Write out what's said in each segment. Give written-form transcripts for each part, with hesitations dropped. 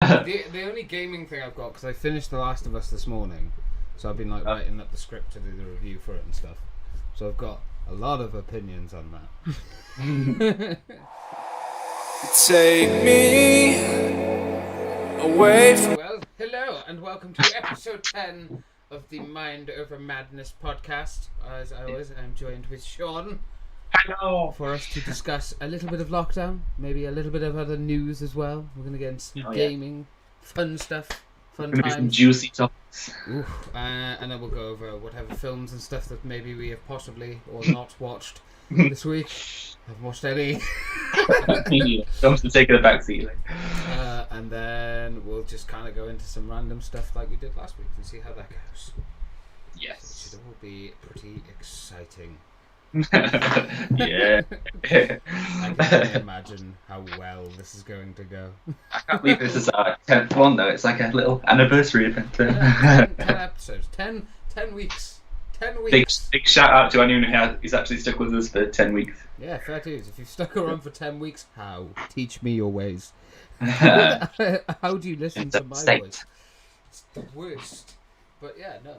The only gaming thing I've got, because I finished The Last of Us this morning, so I've been like writing up the script to do the review for it and stuff. So I've got a lot of opinions on that. Take me away from... Well, hello and welcome to episode 10 of the Mind Over Madness podcast. As always, I'm joined with Sean. Hello. For us to discuss a little bit of lockdown, maybe a little bit of other news as well. We're going to get into some gaming, fun stuff, fun times. Some juicy topics. And then we'll go over whatever films and stuff that maybe we have possibly or not watched this week. Haven't watched any. Don't to take it a backseat. And then we'll just kind of go into some random stuff like we did last week and see how that goes. Yes. So it should all be pretty exciting. Yeah. I can imagine how well this is going to go. I can't believe this is our 10th one though. It's like a little anniversary event. 10 episodes. 10 weeks. 10 weeks. Big shout out to anyone who's actually stuck with us for 10 weeks. Yeah, fair dues. If you've stuck around for 10 weeks, how? Teach me your ways. How do you listen to my voice? It's the worst. But yeah, no.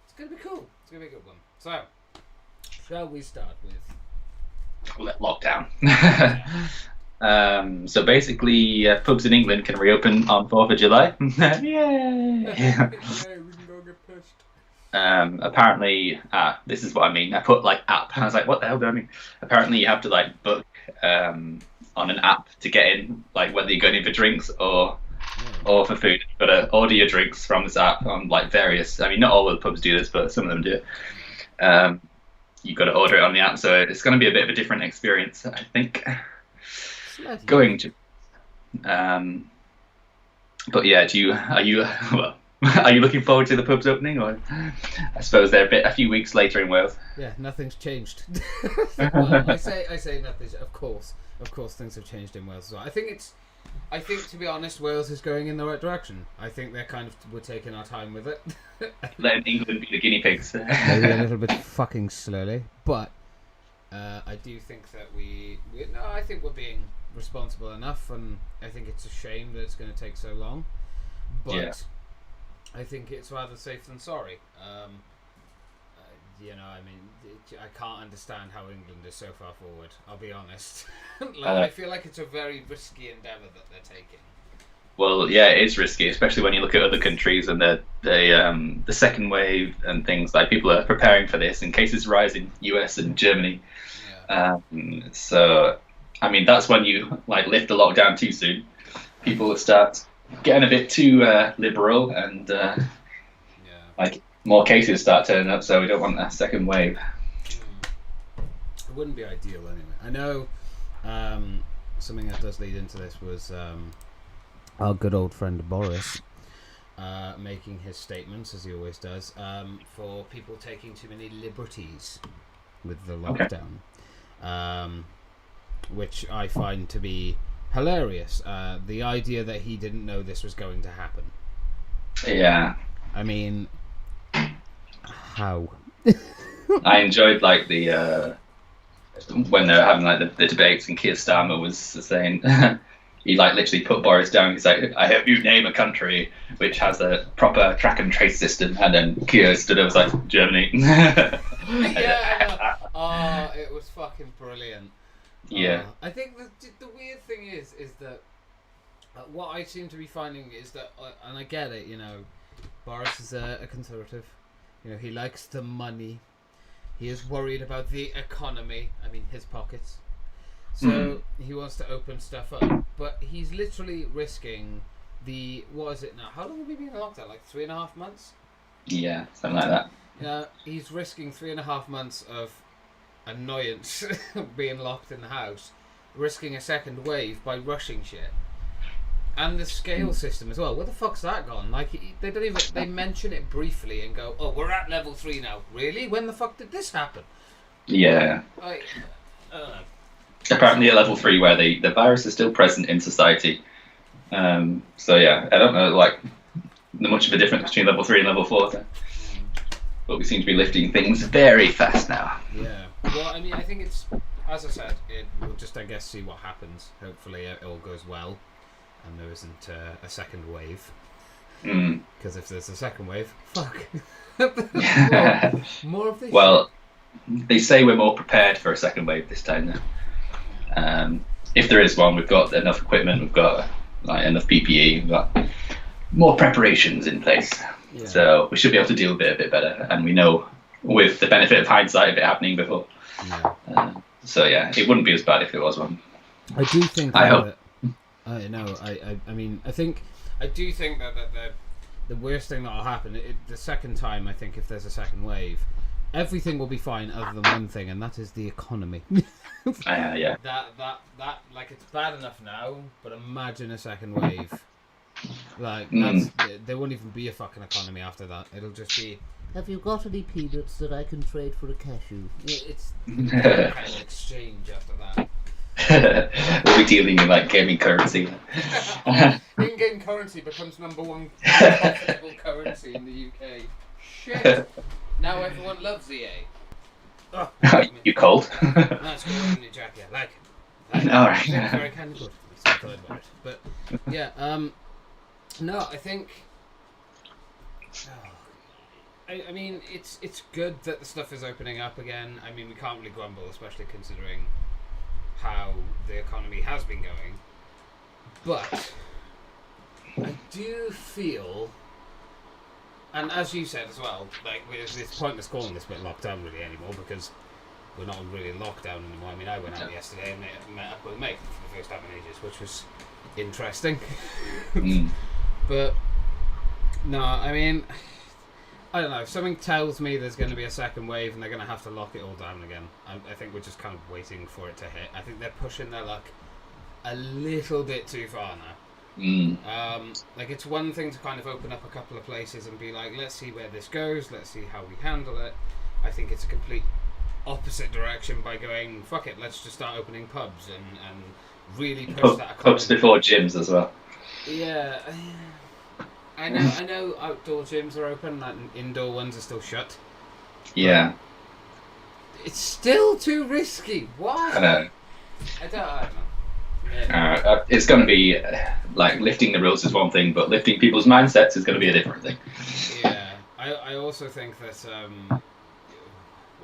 It's going to be cool. It's going to be a good one. So, shall we start with lockdown? So basically, pubs in England can reopen on 4th of July. Yay! we can go get pissed. Apparently, this is what I mean. I put like app. I was like, what the hell do I mean? Apparently, you have to like book on an app to get in, like whether you're going in for drinks or for food. You've got to order your drinks from this app on like various. I mean, not all of the pubs do this, but some of them do. You've got to order it on the app, so it's going to be a bit of a different experience, I think. Going to. But yeah, are you looking forward to the pubs opening, or I suppose they're a few weeks later in Wales? Yeah, nothing's changed. Well, I say nothing. Of course, things have changed in Wales as well. I think to be honest, Wales is going in the right direction. I think we're taking our time with it. Letting England be the guinea pigs. Maybe a little bit fucking slowly, but I do think that I think we're being responsible enough, and I think it's a shame that it's going to take so long. But yeah. I think it's rather safe than sorry. I can't understand how England is so far forward. I'll be honest. I feel like it's a very risky endeavour that they're taking. Well, yeah, it is risky, especially when you look at other countries and the second wave and things. Like people are preparing for this in cases rise in US and Germany. Yeah. So, I mean, that's when you like lift the lockdown too soon. People will start getting a bit too liberal, and like more cases start turning up. So we don't want a second wave. It wouldn't be ideal anyway. I know something that does lead into this was our good old friend Boris making his statements, as he always does, for people taking too many liberties with the lockdown, which I find to be hilarious. The idea that he didn't know this was going to happen. Yeah. I mean, how? I enjoyed like the when they were having like the debates, and Keir Starmer was saying he like literally put Boris down. He's like, I hope you name a country which has a proper track and trace system, and then Keir stood up, was like, Germany. Yeah, it was fucking brilliant. Yeah. I think the weird thing is that what I seem to be finding is that, and I get it, Boris is a conservative. He likes the money. He is worried about the economy. I mean, his pockets. So he wants to open stuff up, but he's literally risking what is it now? How long have we been in lockdown? Like 3.5 months? Yeah, something like that. He's risking 3.5 months of annoyance being locked in the house, risking a second wave by rushing shit, and the scale system as well. Where the fuck's that gone? Like they mention it briefly and go, "Oh, we're at level 3 now." Really? When the fuck did this happen? Yeah. Like, I don't know. Apparently at level 3, where the virus is still present in society. So yeah, I don't know like much of a difference between level 3 and level 4. But we seem to be lifting things very fast now. Yeah. Well, I mean, I think it's, as I said, we'll just, I guess, see what happens. Hopefully it all goes well. and there isn't a second wave. Mm. Because if there's a second wave, fuck. more of this. Well, they say we're more prepared for a second wave this time now. If there is one, we've got enough equipment, we've got like enough PPE, we've got more preparations in place. Yeah. So we should be able to deal with it a bit better. And we know, with the benefit of hindsight, of it happening before. Yeah. So yeah, it wouldn't be as bad if there was one. I do think. I hope. I know. I mean, I do think that the worst thing that'll happen, the second time, I think, if there's a second wave, everything will be fine other than one thing, and that is the economy. Yeah. That like, it's bad enough now, but imagine a second wave. Like, there won't even be a fucking economy after that. It'll just be, have you got any peanuts that I can trade for a cashew? It's kind of exchange after that. We'll be dealing in like gaming currency. In-game currency becomes #1 profitable currency in the UK. Shit! Now everyone loves EA. Oh, you cold? That's good in your jacket. I like it. Alright. Very kind of good. About it. But yeah, no, I think. I mean, it's good that the stuff is opening up again. I mean, we can't really grumble, especially considering how the economy has been going. But I do feel, and as you said as well, like, it's pointless calling this bit lockdown really anymore, because we're not really in lockdown anymore. I mean, I went out yesterday and met up with a mate for the first time in ages, which was interesting. But no, I mean, I don't know. Something tells me there's going to be a second wave and they're going to have to lock it all down again. I think we're just kind of waiting for it to hit. I think they're pushing their luck a little bit too far now. Like, it's one thing to kind of open up a couple of places and be like, let's see where this goes, let's see how we handle it. I think it's a complete opposite direction by going, fuck it, let's just start opening pubs and really push that economy. Pubs before gyms as well. Yeah. I know outdoor gyms are open and indoor ones are still shut. Yeah. It's still too risky. Why? I know. I don't know. Yeah. It's going to be, like, lifting the rules is one thing, but lifting people's mindsets is going to be a different thing. Yeah. I also think that,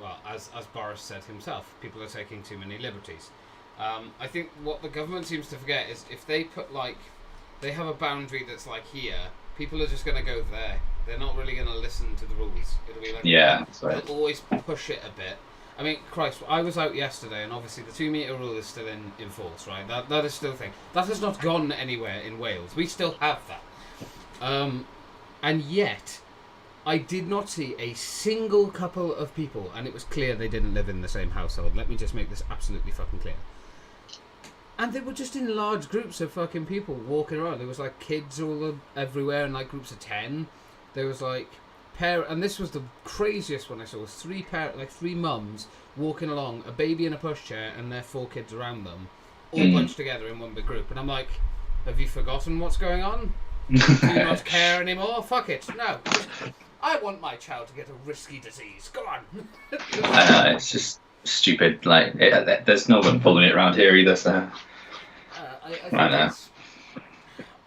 well, as Boris said himself, people are taking too many liberties. I think what the government seems to forget is if they put, like, they have a boundary that's like here, people are just going to go there. They're not really going to listen to the rules. It'll be like, yeah, they'll always push it a bit. I mean, Christ, I was out yesterday, and obviously the 2 metre rule is still in force, right? That is still a thing. That has not gone anywhere in Wales. We still have that. And yet, I did not see a single couple of people, and it was clear they didn't live in the same household. Let me just make this absolutely fucking clear. And they were just in large groups of fucking people walking around. There was like kids everywhere, and like groups of 10. There was like and this was the craziest one I saw. Was three mums walking along, a baby in a pushchair, and their 4 kids around them, all bunched together in one big group. And I'm like, have you forgotten what's going on? Do you not care anymore? Fuck it. No. I want my child to get a risky disease. Go on. It's just stupid. Like, there's no one pulling it around here either. So. I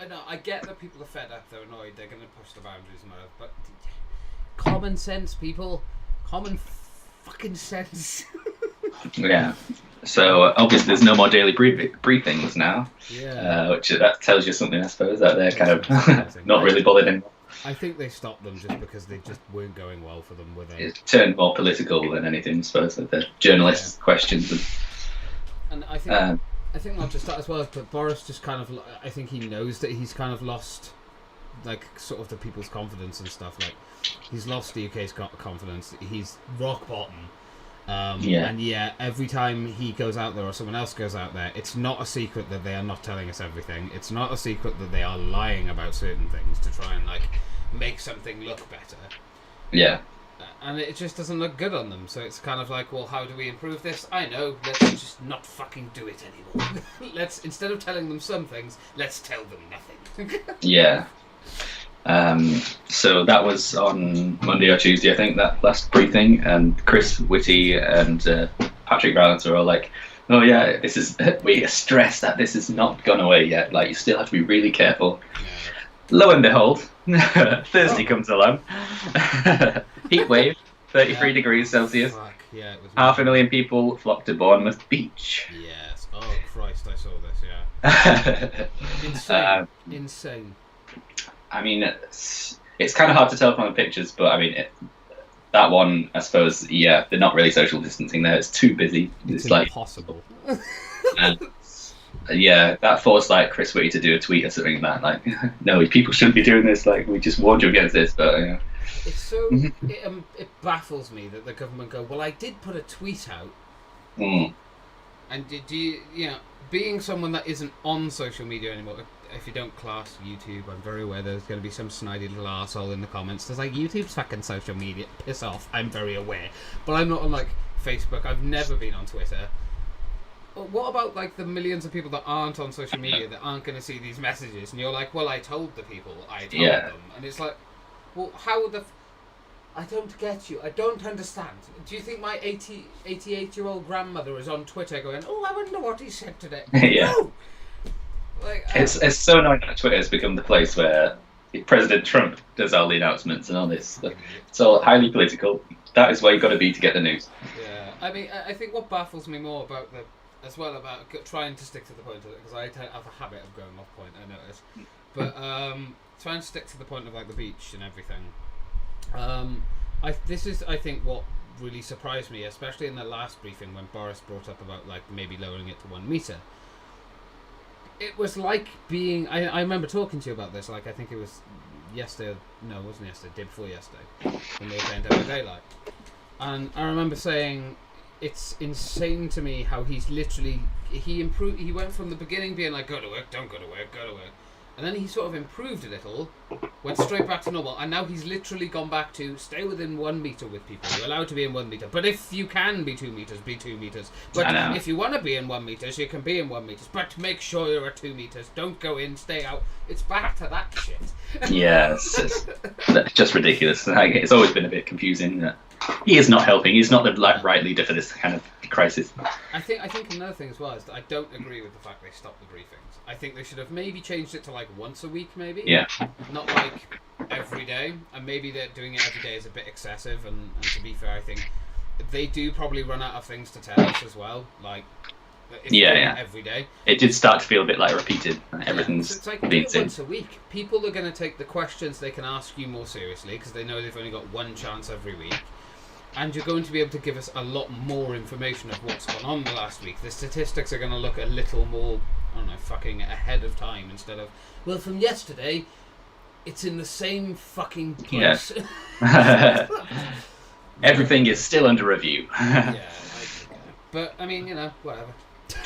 know. I get that people are fed up. They're annoyed. They're going to push the boundaries and all. But common sense, people. Common fucking sense. Yeah. So obviously there's no more daily briefings now. Yeah. Which that tells you something, I suppose, that they're kind of not really bothered anymore. I think they stopped them just because they just weren't going well for them with it. It turned more political than anything, I suppose, like the journalists' questions. And I think not just that as well, but Boris just kind of, I think he knows that he's kind of lost, like, sort of the people's confidence and stuff. Like, he's lost the UK's confidence. He's rock bottom. And every time he goes out there or someone else goes out there, it's not a secret that they are not telling us everything. It's not a secret that they are lying about certain things to try and, like, make something look better. Yeah. And it just doesn't look good on them. So it's kind of like, well, how do we improve this? I know, let's just not fucking do it anymore. Instead of telling them some things, let's tell them nothing. Yeah. So that was on Monday or Tuesday, I think, that last briefing, and Chris Whitty and Patrick Rowlands are all like, Oh yeah, this is we stress that this has not gone away yet. Like you still have to be really careful. Lo and behold, Thursday comes along. Heat wave, 33 degrees Celsius. Fuck, yeah, it was 500,000 people flocked to Bournemouth Beach. Yes. Oh Christ, I saw this. Yeah. Insane. Insane. I mean, it's kind of hard to tell from the pictures, but I mean, that one, I suppose, yeah, they're not really social distancing there. It's too busy. It's like impossible. Yeah, that forced like Chris Whitty to do a tweet or something that like, no, people shouldn't be doing this. Like, we just warned you against this, but yeah. It's so it baffles me that the government go, well, I did put a tweet out, and did you know, being someone that isn't on social media anymore. If you don't class YouTube, I'm very aware there's going to be some snidey little arsehole in the comments. There's like, YouTube's fucking social media. Piss off. I'm very aware. But I'm not on like Facebook. I've never been on Twitter. But what about like the millions of people that aren't on social media that aren't going to see these messages? And you're like, well, I told the people. I told them. And it's like, well, how the... I don't get you. I don't understand. Do you think my 88-year-old grandmother is on Twitter going, oh, I wonder what he said today? Yeah. No! Like, it's so annoying that Twitter has become the place where President Trump does all the announcements and all this. It's all highly political. That is where you've got to be to get the news. Yeah, I mean, I think what baffles me more about about trying to stick to the point of it, because I have a habit of going off point, I notice, but trying to stick to the point of like the beach and everything. This is, I think, what really surprised me, especially in the last briefing when Boris brought up about like maybe lowering it to 1 meter. It was like being... I remember talking to you about this, like I think it was yesterday... No, it wasn't yesterday, day before yesterday, when we were playing Dead by Daylight. And I remember saying, it's insane to me how he's literally... He went from the beginning being like, go to work, don't go to work, go to work. And then he sort of improved a little, went straight back to normal, and now he's literally gone back to stay within 1 meter with people. You're allowed to be in 1 meter, but if you can be 2 meters, be 2 meters. But if you want to be in 1 meters, you can be in 1 meters. But make sure you're at 2 meters. Don't go in, stay out. It's back to that shit. Yeah, it's just ridiculous. It's always been a bit confusing. He is not helping. He's not the right leader for this kind of crisis. I think another thing as well is that I don't agree with the fact they stopped the briefings. I think they should have maybe changed it to like once a week, maybe. Yeah. Not like every day, and maybe that doing it every day is a bit excessive. And to be fair, I think they do probably run out of things to tell us as well. Like, if you do it every day, it did start to feel a bit like repeated. Everything's so it's like do it once a week. People are going to take the questions they can ask you more seriously because they know they've only got one chance every week. And you're going to be able to give us a lot more information of what's gone on the last week. The statistics are going to look a little more, I don't know, fucking ahead of time instead of, well, from yesterday, it's in the same fucking place. Yeah. Everything is still under review. Yeah, but, I mean, you know, whatever.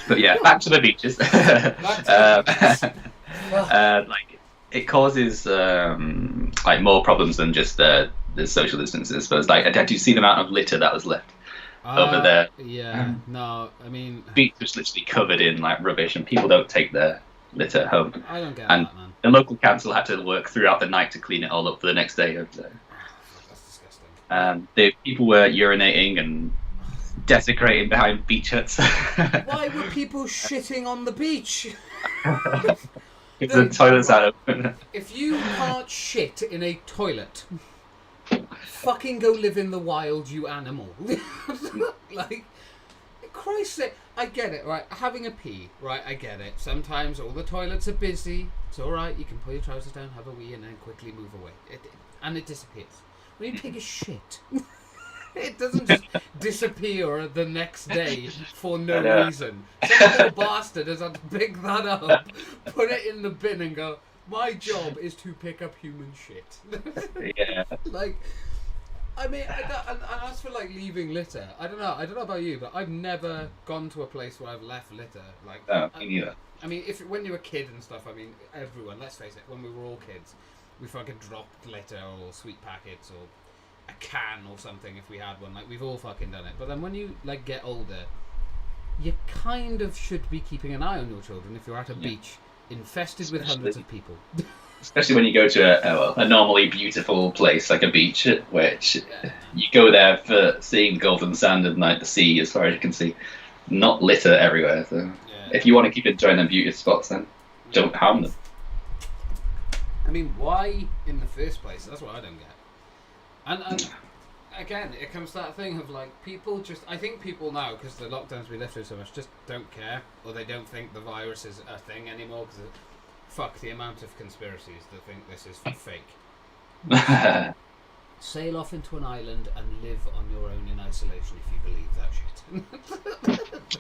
But yeah, back to the beaches. Like, it causes, like, more problems than just the social distancing, I suppose. Like, did you see the amount of litter that was left over there? Yeah, no, I mean... Beach was literally covered in, like, rubbish, and people don't take their litter home. I don't get that, man. The local council had to work throughout the night to clean it all up for the next day. That's disgusting. The people were urinating and desecrating behind beach huts. Why were people shitting on the beach? If the toilets are open. If you can't shit in a toilet... fucking go live in the wild, you animal. Like, Christ's sake, I get it, right? Having a pee, right? I get it. Sometimes all the toilets are busy. It's alright, you can pull your trousers down, have a wee, and then quickly move away. And it disappears. When you take a shit, it doesn't just disappear the next day for no reason. Some poor bastard has had to pick that up, put it in the bin, and go, my job is to pick up human shit. Yeah. Like, I mean, and as for like leaving litter, I don't know about you, but I've never gone to a place where I've left litter. Like, no, me neither. I mean, when you were a kid and stuff, I mean, everyone, let's face it, when we were all kids, we fucking dropped litter or sweet packets or a can or something if we had one. Like, we've all fucking done it. But then when you like get older, you kind of should be keeping an eye on your children if you're at a beach infested with hundreds of people. Especially when you go to a normally beautiful place like a beach, which you go there for seeing golden sand and like the sea as far as you can see. not litter everywhere. So if you want to keep enjoying them beauty spots, then don't harm them. I mean, why in the first place? That's what I don't get. And again, it comes to that thing of like people just. I think people now, because the lockdown's been lifted so much, just don't care, or they don't think the virus is a thing anymore. Because fuck the amount of conspiracies that think this is fake. Sail off into an island and live on your own in isolation if you believe that shit.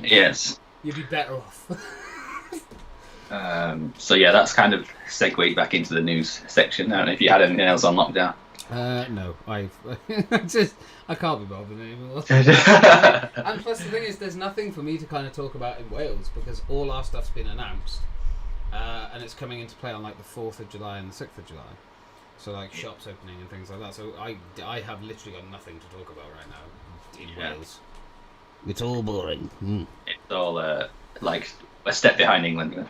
Yes. You'd be better off. So yeah, that's kind of segued back into the news section. I don't know if you had anything else on lockdown. No, I can't be bothered anymore. And plus the thing is, there's nothing for me to kind of talk about in Wales because all our stuff's been announced, and it's coming into play on like the 4th of July and the 6th of July. So like shops opening and things like that. So I have literally got nothing to talk about right now in Wales. It's all boring. It's all like a step behind England.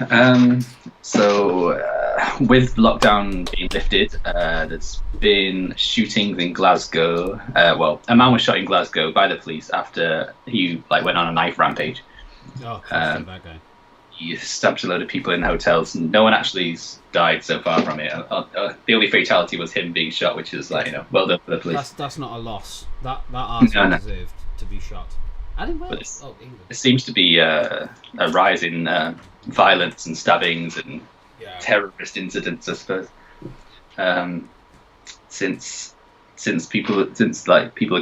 Yeah. So with lockdown being lifted, there's been shootings in Glasgow. Well, a man was shot in Glasgow by the police after he went on a knife rampage. Oh, that guy. He stabbed a load of people in hotels. No one actually died so far from it. The only fatality was him being shot, which is well done for the police. That's not a loss. That arsehole deserved to be shot. And in Wales? England. There seems to be a rise in violence and stabbings and terrorist incidents, I suppose. Since people are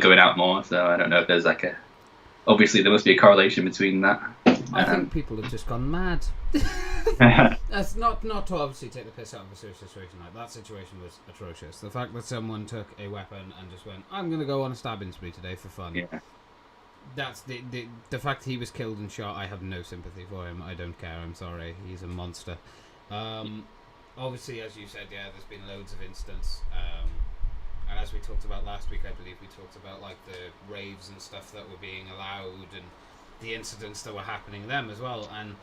going out more, so I don't know if there's obviously there must be a correlation between that. I think people have just gone mad. That's not to obviously take the piss out of a serious situation. Like that situation was atrocious. The fact that someone took a weapon and just went, "I'm going to go on a stabbing spree today for fun." Yeah. That's the fact he was killed and shot. I have no sympathy for him. I don't care. I'm sorry. He's a monster. Obviously, as you said, there's been loads of incidents. And as we talked about last week, I believe we talked about the raves and stuff that were being allowed and the incidents that were happening them as well. And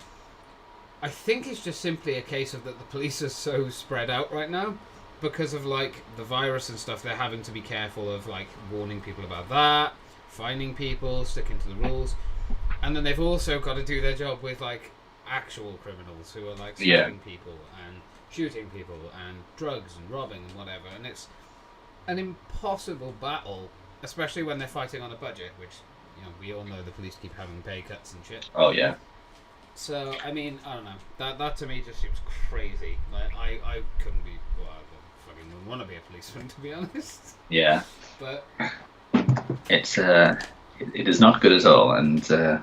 I think it's just simply a case of that the police are so spread out right now because of the virus and stuff. They're having to be careful of warning people about that, finding people, sticking to the rules, and then they've also got to do their job with actual criminals who are stabbing people and shooting people and drugs and robbing and whatever. And it's an impossible battle, especially when they're fighting on a budget, which we all know the police keep having pay cuts and shit. Oh yeah. So I mean, I don't know. That to me just seems crazy. I couldn't be. Well, I fucking wouldn't want to be a policeman, to be honest. Yeah. But it's it is not good at all, and I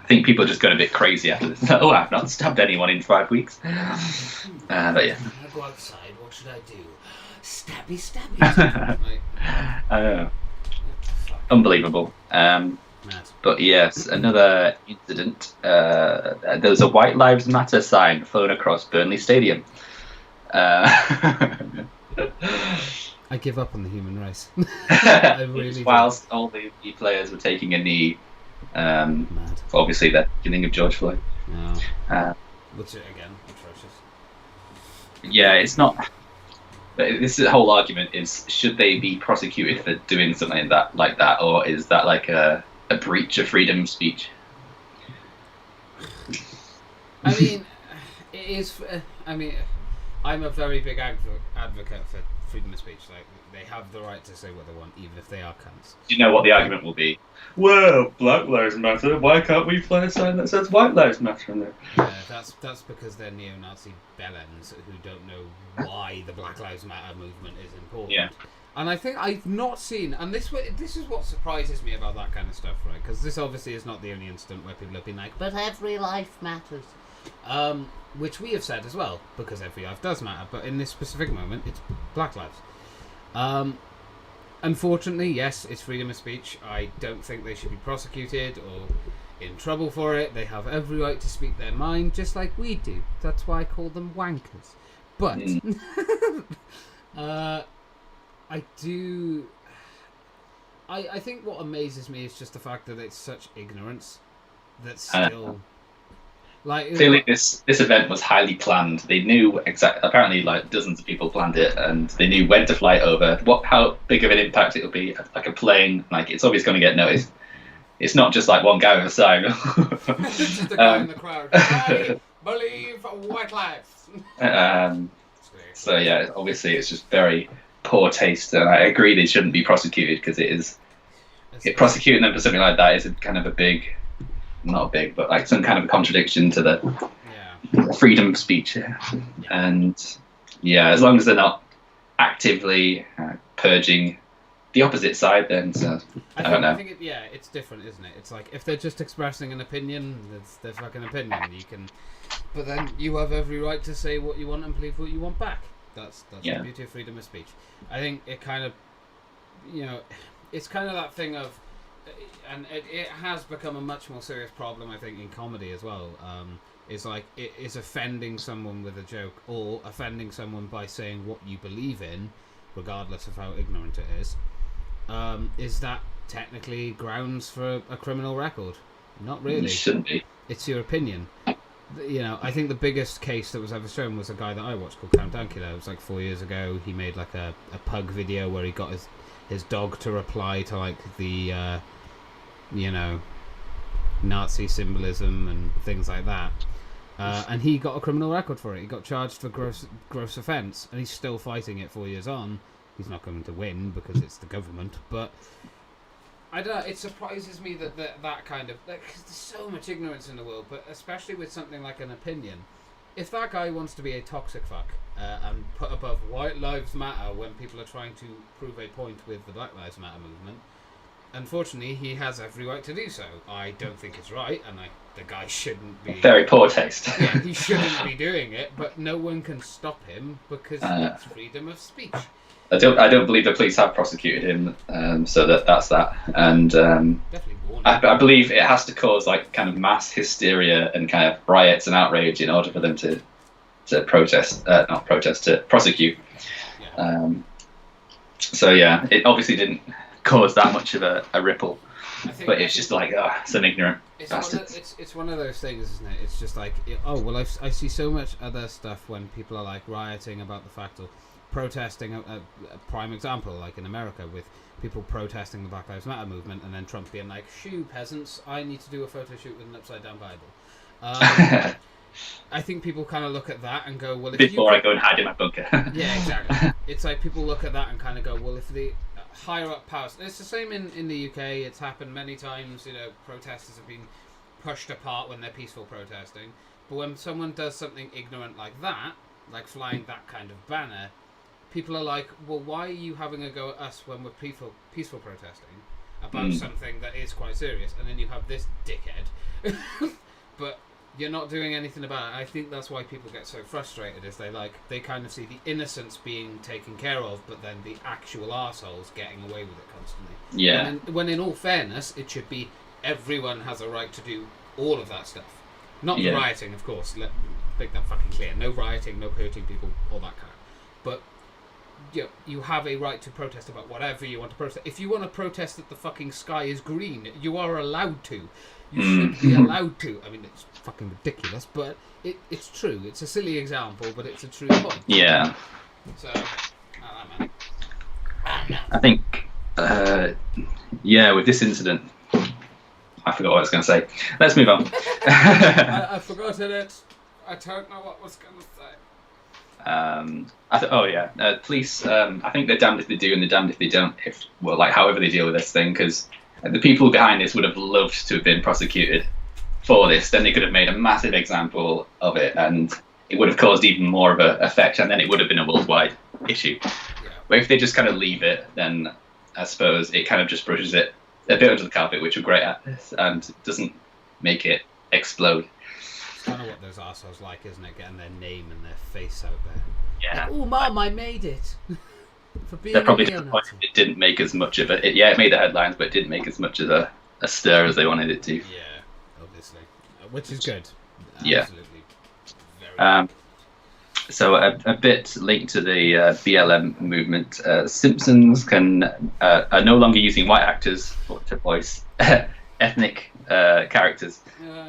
think people are just going a bit crazy after this. Oh, I've not stabbed anyone in 5 weeks. But yeah. I go outside. What should I do? Stabby. I know. Unbelievable. But yes, another incident. There was a White Lives Matter sign flown across Burnley Stadium. I give up on the human race. I really whilst all the players were taking a knee. Obviously, the killing of George Floyd. Which again, atrocious. Yeah, it's not. This whole argument is: should they be prosecuted for doing something like that, or is that a breach of freedom of speech? I mean, it is. I mean, I'm a very big advocate for freedom of speech. They have the right to say what they want, even if they are cunts. Do you know what the argument will be? Well, Black Lives Matter. Why can't we play a sign that says White Lives Matter in there? Yeah, that's because they're neo-Nazi bellends who don't know why the Black Lives Matter movement is important. Yeah. And I think I've not seen, and this is what surprises me about that kind of stuff, right? Because this obviously is not the only incident where people have been like, but every life matters. Which we have said as well, because every life does matter. But in this specific moment, it's Black Lives. Unfortunately, yes, it's freedom of speech. I don't think they should be prosecuted or in trouble for it. They have every right to speak their mind, just like we do. That's why I call them wankers. But I think what amazes me is just the fact that it's such ignorance that still clearly this event was highly planned. They knew exactly. Apparently, dozens of people planned it, and they knew when to fly over, how big of an impact it would be. Like a plane, it's always going to get noticed. it's not just like one guy with a sign. Just a guy in the crowd. I believe white lives. So yeah, obviously it's just very poor taste, and I agree they shouldn't be prosecuted because prosecuting them for something like that is a kind of a big, not big, but like some kind of a contradiction to the freedom of speech. And yeah, as long as they're not actively purging the opposite side, then I don't know. I think it's different, isn't it? It's like if they're just expressing an opinion, it's their fucking opinion. But then you have every right to say what you want and believe what you want back. That's the beauty of freedom of speech. I think it kind of, it's kind of that thing of, and it has become a much more serious problem, I think, in comedy as well. Is like it is offending someone with a joke or offending someone by saying what you believe in, regardless of how ignorant it is. Is that technically grounds for a criminal record? Not really. It shouldn't be. It's your opinion. I think the biggest case that was ever shown was a guy that I watched called Count Dankula. It was like 4 years ago. He made like a pug video where he got his dog to reply to like the Nazi symbolism and things like that. And he got a criminal record for it. He got charged for gross offence, and he's still fighting it 4 years on. He's not going to win because it's the government, but I don't know. It surprises me that kind of, because there's so much ignorance in the world, but especially with something like an opinion. If that guy wants to be a toxic fuck and put above White Lives Matter when people are trying to prove a point with the Black Lives Matter movement, unfortunately, he has every right to do so. I don't think it's right, and the guy shouldn't be... Very poor taste. Yeah, he shouldn't be doing it, but no one can stop him because it's freedom of speech. I don't believe the police have prosecuted him, so that's that. And I believe it has to cause like kind of mass hysteria and kind of riots and outrage in order for them to prosecute. Yeah. So yeah, it obviously didn't cause that much of a ripple, but it's just like some ignorant bastards. It's one of those things, isn't it? It's just like I see so much other stuff when people are like rioting about the fact of protesting. A prime example, like in America, with people protesting the Black Lives Matter movement, and then Trump being like, "Shoo, peasants! I need to do a photo shoot with an upside down Bible." I think people kind of look at that and go, "Well, if I go and hide in my bunker." Yeah, exactly. It's like people look at that and kind of go, "Well, if the higher up powers," and it's the same in the UK. It's happened many times. Protesters have been pushed apart when they're peaceful protesting, but when someone does something ignorant like that, like flying that kind of banner, people are like, well, why are you having a go at us when we're peaceful protesting about something that is quite serious? And then you have this dickhead, but you're not doing anything about it. I think that's why people get so frustrated, is they kind of see the innocence being taken care of, but then the actual arseholes getting away with it constantly. Yeah. When in all fairness, it should be everyone has a right to do all of that stuff. Not the rioting, of course. Let make that fucking clear. No rioting, no hurting people, all that kind of. But you have a right to protest about whatever you want to protest. If you want to protest that the fucking sky is green, you are allowed to. You should be allowed to. I mean, it's fucking ridiculous, but it's true. It's a silly example, but it's a true point. Yeah. So, man. I think, with this incident, I forgot what I was going to say. Let's move on. I forgot it. I don't know what I was going to say. Police. I think they're damned if they do and they're damned if they don't. However they deal with this thing, because the people behind this would have loved to have been prosecuted for this. Then they could have made a massive example of it, and it would have caused even more of an effect, and then it would have been a worldwide issue. Yeah. But if they just kind of leave it, then I suppose it kind of just brushes it a bit under the carpet, which we're great at, and doesn't make it explode. It's kind of what those arseholes like, isn't it? Getting their name and their face out there. Yeah. Like, oh, Mum, I made it. For being They're probably disappointed it didn't make as much of it. It made the headlines, but it didn't make as much of a stir as they wanted it to. Yeah, obviously. Which is good. Yeah. Absolutely. Very good. So a bit linked to the BLM movement, Simpsons are no longer using white actors to voice ethnic characters.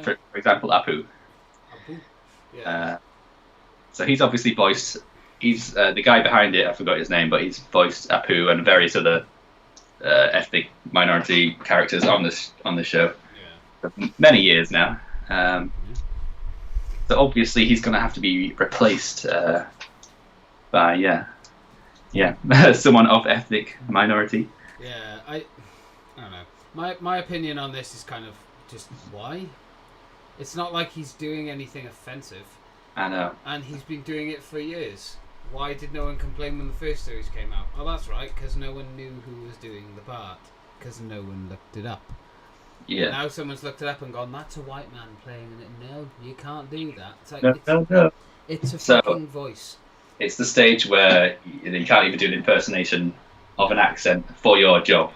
For example, Apu. Yeah. So he's obviously voiced. He's the guy behind it. I forgot his name, but he's voiced Apu and various other ethnic minority characters on the show Yeah. for many years now. So obviously he's going to have to be replaced by someone of ethnic minority. Yeah, I don't know. My opinion on this is kind of just why. It's not like he's doing anything offensive. I know. And he's been doing it for years. Why did no one complain when the first series came out? Oh, that's right, because no one knew who was doing the part. Because no one looked it up. Yeah. Now someone's looked it up and gone, that's a white man playing it. No, you can't do that. It's like, No. It's a fucking voice. It's the stage where you can't even do an impersonation of an accent for your job.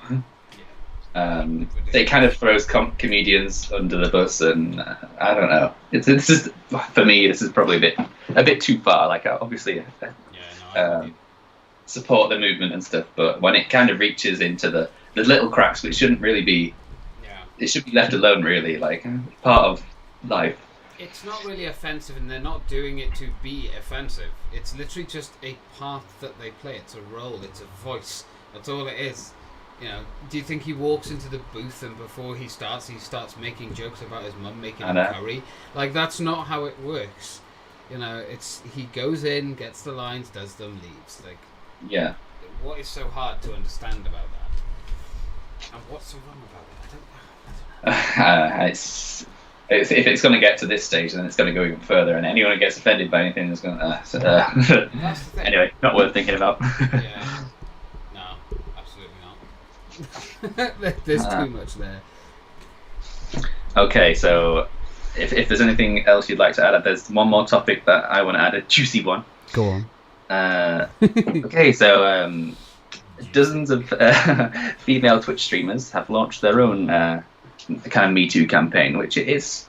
It kind of throws comedians under the bus, and I don't know. It's just, for me, this is probably a bit too far. Like, obviously, support the movement and stuff, but when it kind of reaches into the little cracks, which shouldn't really be, it should be left alone. Really, like part of life. It's not really offensive, and they're not doing it to be offensive. It's literally just a part that they play. It's a role. It's a voice. That's all it is. You know, do you think he walks into the booth and before he starts making jokes about his mum making him curry? Like, that's not how it works. You know, he goes in, gets the lines, does them, leaves. Like, yeah. What is so hard to understand about that? And what's so wrong about it? I don't know. If it's going to get to this stage, then it's going to go even further. And anyone who gets offended by anything is going to. Anyway, not worth thinking about. Yeah. There's too much there. Okay, so if there's anything else you'd like to add, there's one more topic that I want to add, a juicy one. Go on. Okay, so dozens of female Twitch streamers have launched their own kind of Me Too campaign, which is,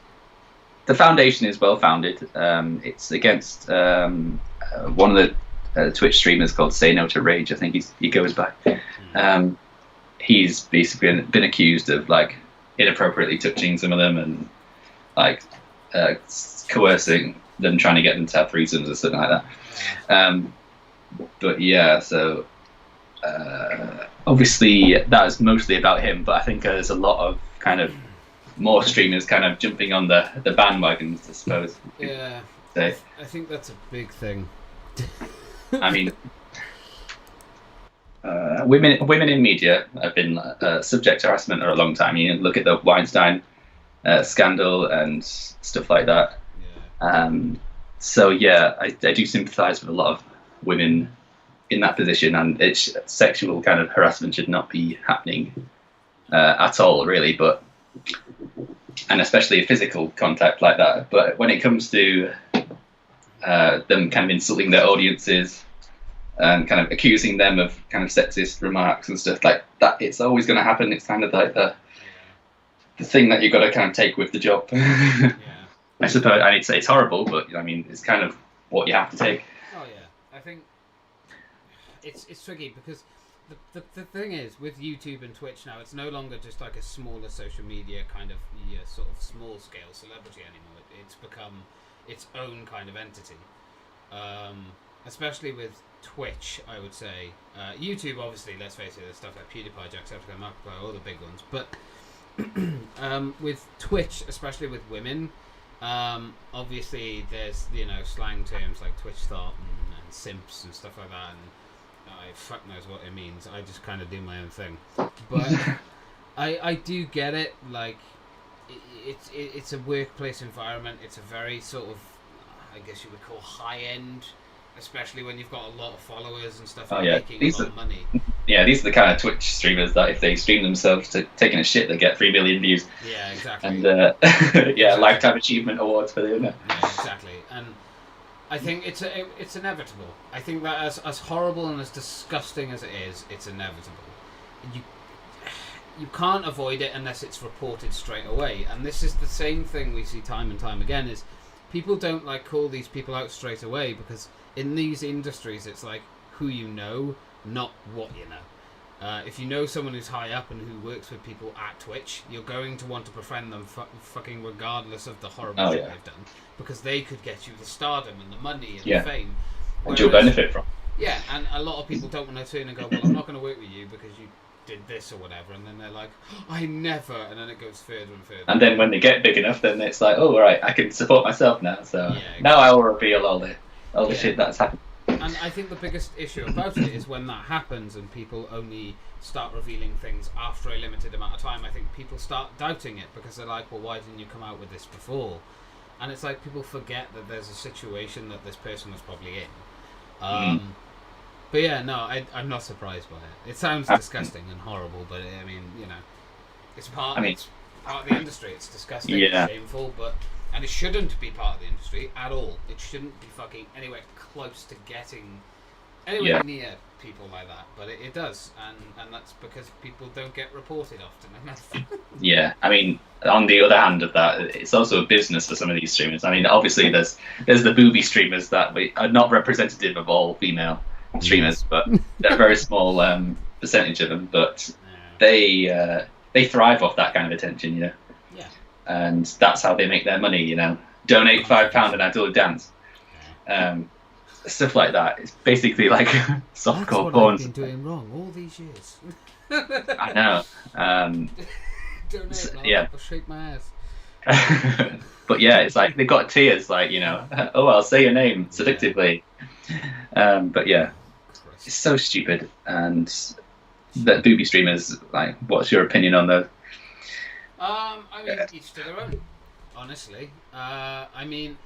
the foundation is well founded. It's against one of the Twitch streamers called Say No to Rage, I think he goes by. He's basically been accused of like inappropriately touching some of them and like coercing them, trying to get them to have threesomes or something like that. But yeah, so obviously that is mostly about him, but I think there's a lot of kind of more streamers kind of jumping on the bandwagons, I suppose. Yeah, I think that's a big thing. I mean, women in media have been subject to harassment for a long time. You look at the Weinstein scandal and stuff like that. Yeah. So yeah, I do sympathise with a lot of women in that position, and sexual kind of harassment should not be happening at all, really. And especially a physical contact like that. But when it comes to them kind of insulting their audiences and kind of accusing them of kind of sexist remarks and stuff like that, it's always going to happen. It's kind of like the thing that you've got to kind of take with the job. Yeah. I suppose I need to say it's horrible, but I mean, it's kind of what you have to take. Oh yeah, I think it's tricky because the thing is with YouTube and Twitch now, it's no longer just like a smaller social media kind of sort of small scale celebrity anymore. It's become its own kind of entity. Especially with Twitch, I would say. YouTube, obviously, let's face it, there's stuff like PewDiePie, Jacksepticeye, Markiplier, all the big ones. But with Twitch, especially with women, obviously there's slang terms like Twitch thought and simps and stuff like that, and fuck knows what it means. I just kind of do my own thing. But I do get it. Like it's a workplace environment. It's a very sort of, I guess you would call high end. Especially when you've got a lot of followers and stuff, making a lot of money. Yeah, these are the kind of Twitch streamers that if they stream themselves to taking a shit, they get 3 million views. Yeah, exactly. And exactly. Lifetime achievement awards for them. Yeah, exactly. And I think it's inevitable. I think that as horrible and as disgusting as it is, it's inevitable. You can't avoid it unless it's reported straight away. And this is the same thing we see time and time again: is people don't like call these people out straight away because in these industries, it's like who you know, not what you know. If you know someone who's high up and who works with people at Twitch, you're going to want to befriend them fucking regardless of the horrible shit they've done, because they could get you the stardom and the money and the fame. Which you'll benefit from. Yeah, and a lot of people don't want to turn and go, well, I'm not going to work with you because you did this or whatever, and then they're like, I never, and then it goes further and further. And then when they get big enough, then it's like, oh, all right, I can support myself now. So Yeah, exactly. now I will reveal all the shit that's happened. And I think the biggest issue about it is when that happens and people only start revealing things after a limited amount of time. I think people start doubting it because they're like, well, why didn't you come out with this before? And it's like people forget that there's a situation that this person was probably in. But yeah, no, I'm not surprised by it. It sounds disgusting and horrible, but I mean, you know, it's part of the industry. It's disgusting, it's shameful, and it shouldn't be part of the industry at all. It shouldn't be fucking anywhere close to getting anywhere near people like that. But it does, and that's because people don't get reported often enough. Yeah, I mean, on the other hand of that, it's also a business for some of these streamers. I mean, obviously there's the booby streamers that are not representative of all female streamers, but they're a very small percentage of them. But they thrive off that kind of attention, you know. Yeah. And that's how they make their money, you know. Donate £5 and I do a dance. Stuff like that. It's basically like softcore porn. I've been doing wrong all these years. I know. Donate, I'll shake my ass. But yeah, it's like they've got tiers, like, you know, oh, I'll say your name seductively. But yeah, it's so stupid. And the booby streamers, like, what's your opinion on those? I mean, each to their own, honestly. I mean,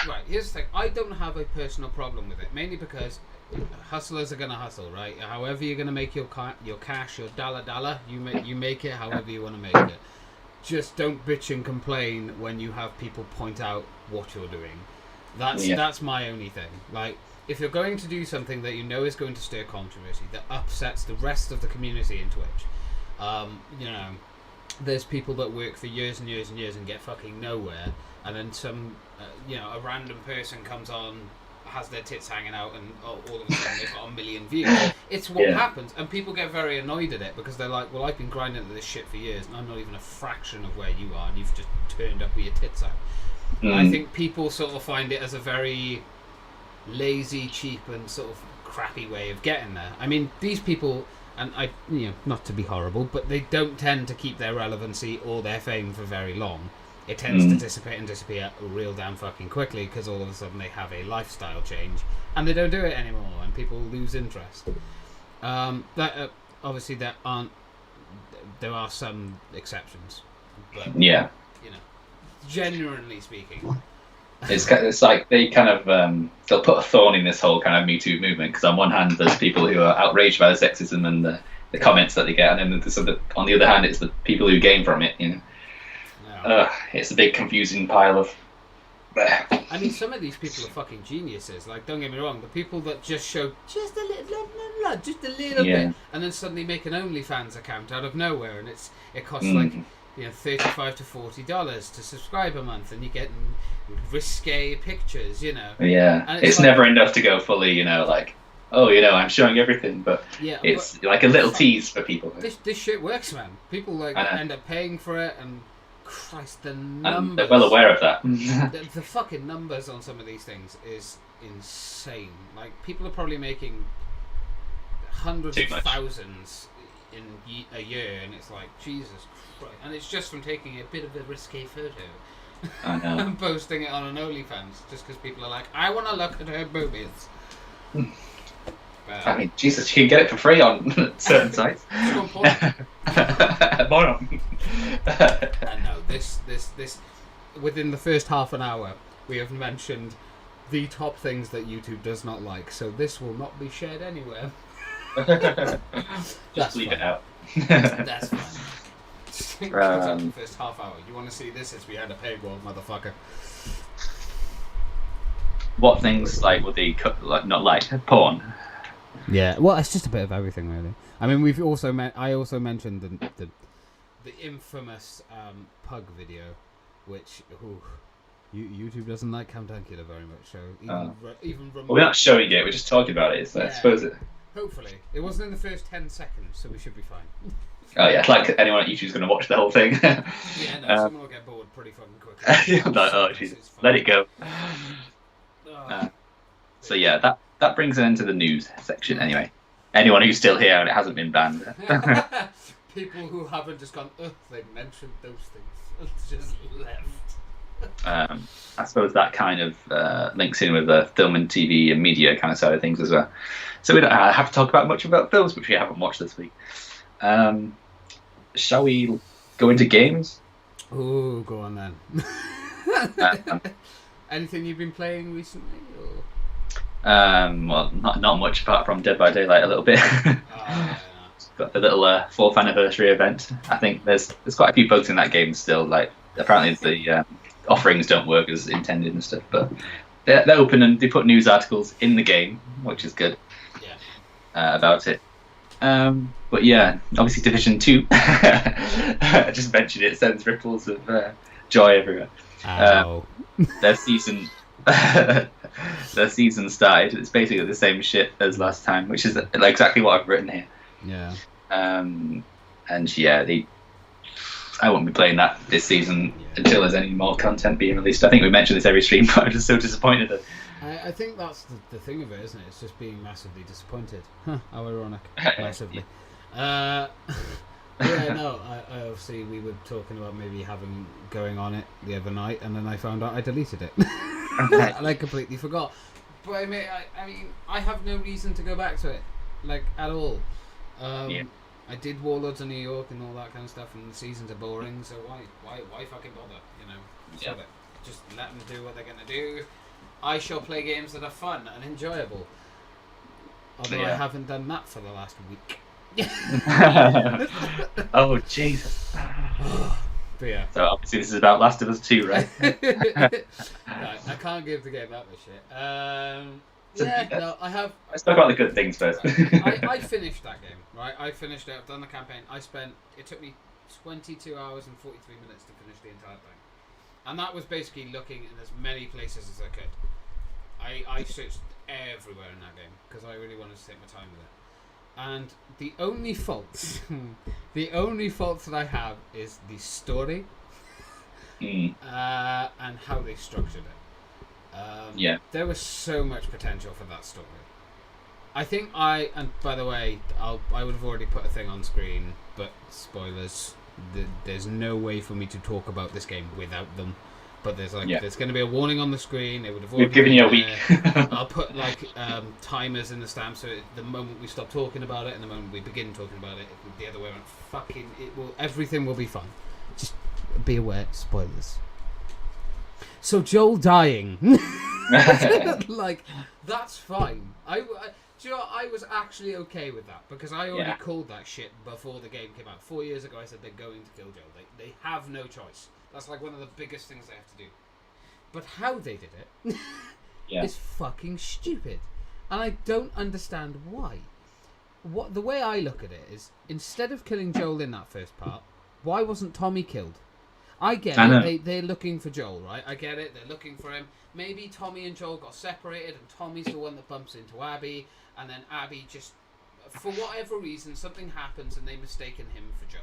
right, here's the thing. I don't have a personal problem with it, mainly because hustlers are going to hustle, right? However you're going to make your cash, your dollar, you make it however you want to make it. Just don't bitch and complain when you have people point out what you're doing. That's my only thing. Like, if you're going to do something that you know is going to stir controversy, that upsets the rest of the community in Twitch, you know, there's people that work for years and years and years and get fucking nowhere, and then some, you know, a random person comes on, has their tits hanging out, and all of a sudden they've got 1 million views. It's what happens, and people get very annoyed at it because they're like, well, I've been grinding at this shit for years and I'm not even a fraction of where you are, and you've just turned up with your tits out. I think people sort of find it as a very lazy, cheap and sort of crappy way of getting there. I mean, these people, and I, you know, not to be horrible, but they don't tend to keep their relevancy or their fame for very long. It tends to dissipate and disappear real damn fucking quickly because all of a sudden they have a lifestyle change and they don't do it anymore and people lose interest. Obviously there are some exceptions, but you know, genuinely speaking, it's like they kind of they'll put a thorn in this whole kind of Me Too movement, because on one hand there's people who are outraged by the sexism and the comments that they get, and then on the other hand it's the people who gain from it, you know. It's a big confusing pile of... I mean, some of these people are fucking geniuses. Like, don't get me wrong, the people that just show just a little bit, and then suddenly make an OnlyFans account out of nowhere, and it costs like, you know, $35 to $40 to subscribe a month, and you get risque pictures, you know. Yeah, and it's like, never enough to go fully, you know, like, oh, you know, I'm showing everything, but it's like a little tease for people. This shit works, man. People like end up paying for it, and Christ, the numbers. And they're well aware of that. the fucking numbers on some of these things is insane. Like, people are probably making hundreds of thousands in a year, and it's like, Jesus Christ. And it's just from taking a bit of a risque photo I know. and posting it on an OnlyFans, just because people are like, I want to look at her boobies. I mean, Jesus, you can get it for free on certain sites. And no, this within the first half an hour, we have mentioned the top things that YouTube does not like, so this will not be shared anywhere. Just leave it out. That's fine. The first half hour. You want to see this? It's behind a paywall, motherfucker. What things like would they not like? Porn. Yeah, well, it's just a bit of everything, really. I mean, I also mentioned the infamous pug video, which YouTube doesn't like Camtankula very much. So even well, we're not showing it; we're just talking about it. So I suppose it. Hopefully, it wasn't in the first 10 seconds, so we should be fine. Oh yeah, like anyone at YouTube's going to watch the whole thing. Someone will get bored pretty fucking quickly. Like, oh Jesus, let it go. So yeah, that brings it into the news section anyway. anyone who's still here and it hasn't been banned. People who haven't just gone, ugh, they mentioned those things, just left. I suppose that kind of links in with the film and TV and media kind of side of things as well. So we don't have to talk about much about films, which we haven't watched this week. Shall we go into games? Oh, go on then. Anything you've been playing recently? Or? Well, not much apart from Dead by Daylight a little bit. Got the little 4th anniversary event. I think there's quite a few bugs in that game still. Like apparently the offerings don't work as intended and stuff, but they're open and they put news articles in the game, which is good. Yeah. About it. But yeah, obviously Division 2. I just mentioned it sends ripples of joy everywhere. Their season started. It's basically the same shit as last time, which is exactly what I've written here. Yeah. And yeah, I won't be playing that this season until there's any more content being released. I think we mentioned this every stream, but I'm just so disappointed. I think that's the thing of it, isn't it? It's just being massively disappointed. Huh, how ironic. Massively. I obviously we were talking about maybe going on it the other night, and then I found out I deleted it. And I completely forgot. But I mean, I have no reason to go back to it, like, at all. I did Warlords of New York and all that kind of stuff, and the seasons are boring, so why fucking bother? You know, just let them do what they're gonna do. I shall play games that are fun and enjoyable. Although I haven't done that for the last week. Oh Jesus! But yeah. So obviously this is about Last of Us 2, right? I can't give the game that much shit. I have. Let's talk about the good things first. I finished that game, right? I finished it. I've done the campaign. It took me 22 hours and 43 minutes to finish the entire thing. And that was basically looking in as many places as I could. I searched everywhere in that game because I really wanted to take my time with it. And the only faults that I have is the story and how they structured it. There was so much potential for that story. I think and by the way, I would have already put a thing on screen, but spoilers. There's no way for me to talk about this game without them. But there's going to be a warning on the screen. It would have already We've given you a week. I'll put timers in the stamp, so the moment we stop talking about it and the moment we begin talking about it, the other way around. Everything will be fine. Just be aware, spoilers. So Joel dying, like, that's fine. Do you know what? I was actually okay with that because I already called that shit before the game came out. 4 years ago, I said they're going to kill Joel. They have no choice. That's like one of the biggest things they have to do. But how they did it is fucking stupid. And I don't understand why. The way I look at it is, instead of killing Joel in that first part, why wasn't Tommy killed? I get it. They're looking for Joel, right? I get it. They're looking for him. Maybe Tommy and Joel got separated and Tommy's the one that bumps into Abby, and then Abby just, for whatever reason, something happens and they mistaken him for Joel.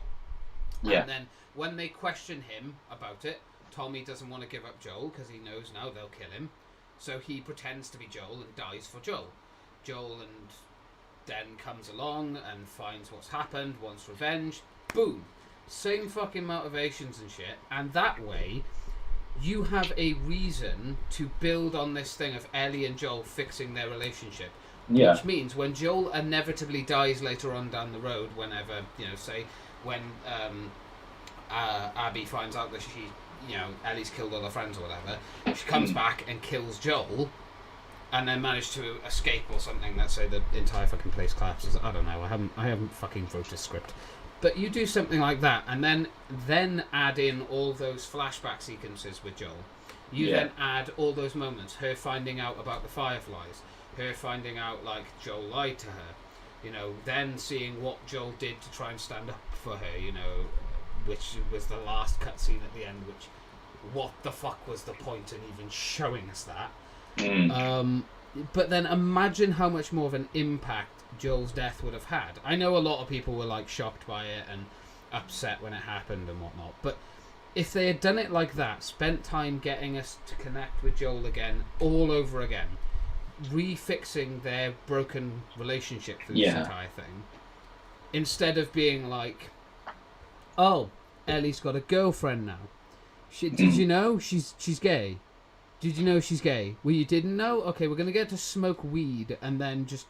Yeah. And then when they question him about it, Tommy doesn't want to give up Joel because he knows now they'll kill him. So he pretends to be Joel and dies for Joel. Joel and then comes along and finds what's happened, wants revenge. Boom. Same fucking motivations and shit. And that way, you have a reason to build on this thing of Ellie and Joel fixing their relationship. Yeah. Which means when Joel inevitably dies later on down the road, whenever, say, when Abby finds out that Ellie's killed all her friends or whatever, she comes back and kills Joel, and then managed to escape or something. Let's say the entire fucking place collapses. I don't know. I haven't fucking wrote a script. But you do something like that, and then add in all those flashback sequences with Joel. You then add all those moments, her finding out about the Fireflies, her finding out like Joel lied to her, then seeing what Joel did to try and stand up for her, which was the last cutscene at the end, which, what the fuck was the point in even showing us that? But then imagine how much more of an impact Joel's death would have had. I know a lot of people were like shocked by it and upset when it happened and whatnot, but if they had done it like that, spent time getting us to connect with Joel again, all over again, refixing their broken relationship through Yeah. this entire thing, instead of being like, oh, Ellie's got a girlfriend now. Did you know she's gay? Did you know she's gay? Well, you didn't know? Okay, we're going to get to smoke weed and then just,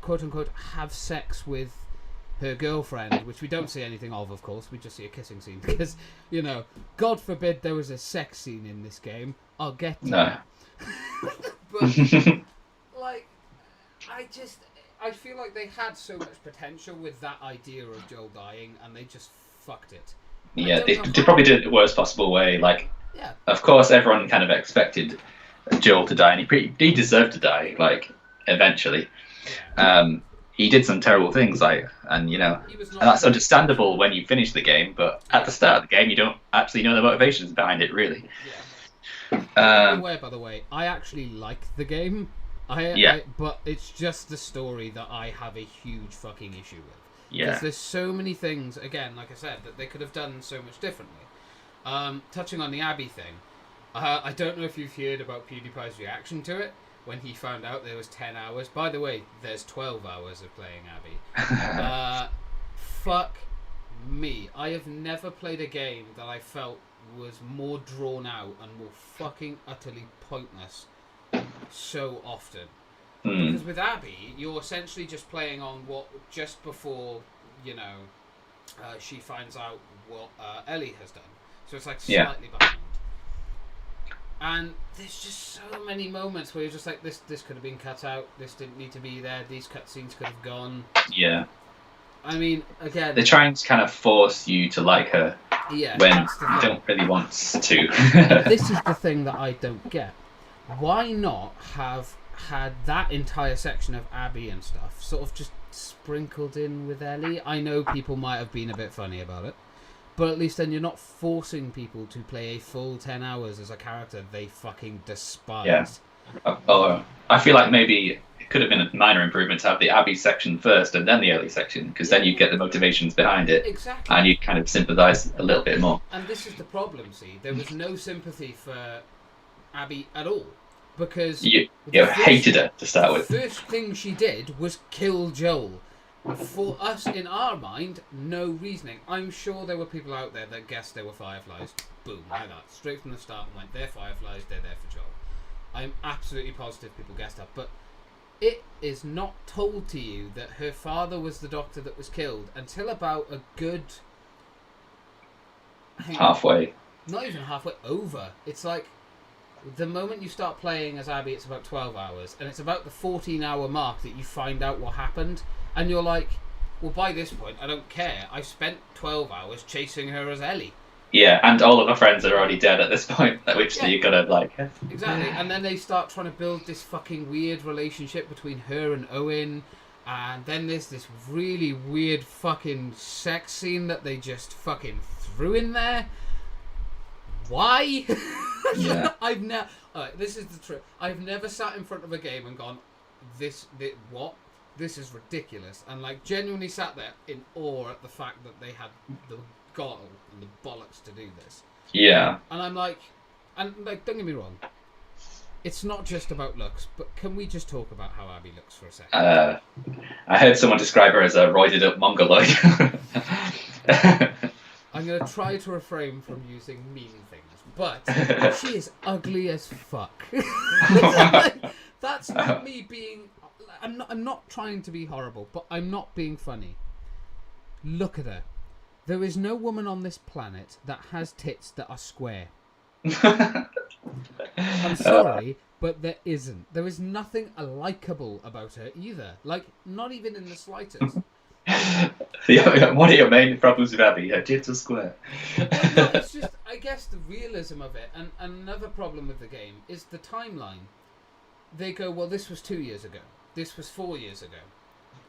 quote-unquote, have sex with her girlfriend, which we don't see anything of course. We just see a kissing scene. Because, you know, God forbid there was a sex scene in this game. I'll get to No. But, like, I feel like they had so much potential with that idea of Joel dying, and they just fucked it. Yeah, they probably did it the worst possible way. Like, Yeah. of course, everyone kind of expected Joel to die, and he deserved to die. Like, eventually, he did some terrible things. Like, and you know, He was and not that's understandable when you finish the game. But at the start of the game, you don't actually know the motivations behind it, really. Aware, by the way, I actually like the game. Yeah. But it's just the story that I have a huge fucking issue with. Yeah. Because there's so many things, again, like I said, that they could have done so much differently. Touching on the Abby thing, I don't know if you've heard about PewDiePie's reaction to it when he found out there was 10 hours. By the way, there's 12 hours of playing Abby. Fuck me. I have never played a game that I felt was more drawn out and more fucking utterly pointless so often. Because with Abby, you're essentially just playing on what just before, you know, she finds out what Ellie has done. So it's like slightly behind. And there's just so many moments where you're just like, this could have been cut out. This didn't need to be there. These cutscenes could have gone. Yeah. I mean, again, They're trying to kind of force you to like her when you don't really want to. This is the thing that I don't get. Why not have had that entire section of Abby and stuff sort of just sprinkled in with Ellie? I know people might have been a bit funny about it, but at least then you're not forcing people to play a full 10 hours as a character they fucking despise. Yeah. I feel like maybe it could have been a minor improvement to have the Abby section first and then the Ellie section, because then you get the motivations behind it. Exactly. And you kind of sympathise a little bit more. And this is the problem, see. There was no sympathy for Abby at all. Because you hated her to start with. The first thing she did was kill Joel. For us, in our mind, no reasoning. I'm sure there were people out there that guessed they were fireflies. Boom, like that. Straight from the start and went, they're fireflies, they're there for Joel. I'm absolutely positive people guessed that. But it is not told to you that her father was the doctor that was killed until about a good... halfway. Not even halfway over. It's like... the moment you start playing as Abby, it's about 12 hours, and it's about the 14-hour mark that you find out what happened, and you're like, well, by this point, I don't care. I spent 12 hours chasing her as Ellie. Yeah, and all of my friends are already dead at this point, which you gotta like... Exactly, and then they start trying to build this fucking weird relationship between her and Owen, and then there's this really weird fucking sex scene that they just fucking threw in there. Why? Yeah. This is the truth. I've never sat in front of a game and gone, what? This is ridiculous. And like genuinely sat there in awe at the fact that they had the gall and the bollocks to do this. Yeah. And I'm like, don't get me wrong. It's not just about looks, but can we just talk about how Abby looks for a second? I heard someone describe her as a roided up mongoloid. I'm going to try to refrain from using mean things, but she is ugly as fuck. That's not me being... I'm not trying to be horrible, but I'm not being funny. Look at her. There is no woman on this planet that has tits that are square. I'm sorry, but there isn't. There is nothing likable about her either. Like, not even in the slightest. What are your main problems with Abby? Her tits are square. No, it's just, I guess, the realism of it. And another problem with the game is the timeline. They go, well, this was 2 years ago. This was 4 years ago.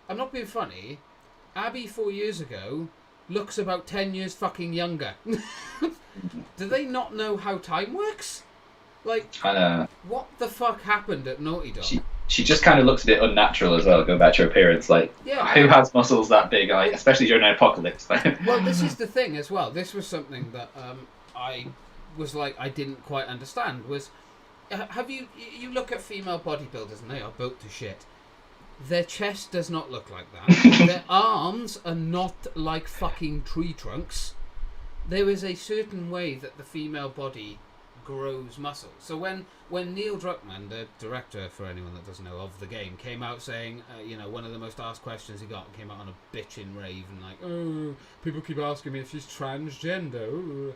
I'm not being funny. Abby 4 years ago looks about 10 years fucking younger. Do they not know how time works? Like, I know. What the fuck happened at Naughty Dog? She just kind of looks a bit unnatural as well, going back to her appearance. Like, who has muscles that big, like, especially during an apocalypse? Well, this is the thing as well. This was something that I was like, I didn't quite understand. Was have you look at female bodybuilders and they are built to shit. Their chest does not look like that. Their arms are not like fucking tree trunks. There is a certain way that the female body grows muscle. So when Neil Druckmann, the director, for anyone that doesn't know, of the game, came out saying, one of the most asked questions he got, came out on a bitchin' rave and like, oh, people keep asking me if she's transgender. Ooh.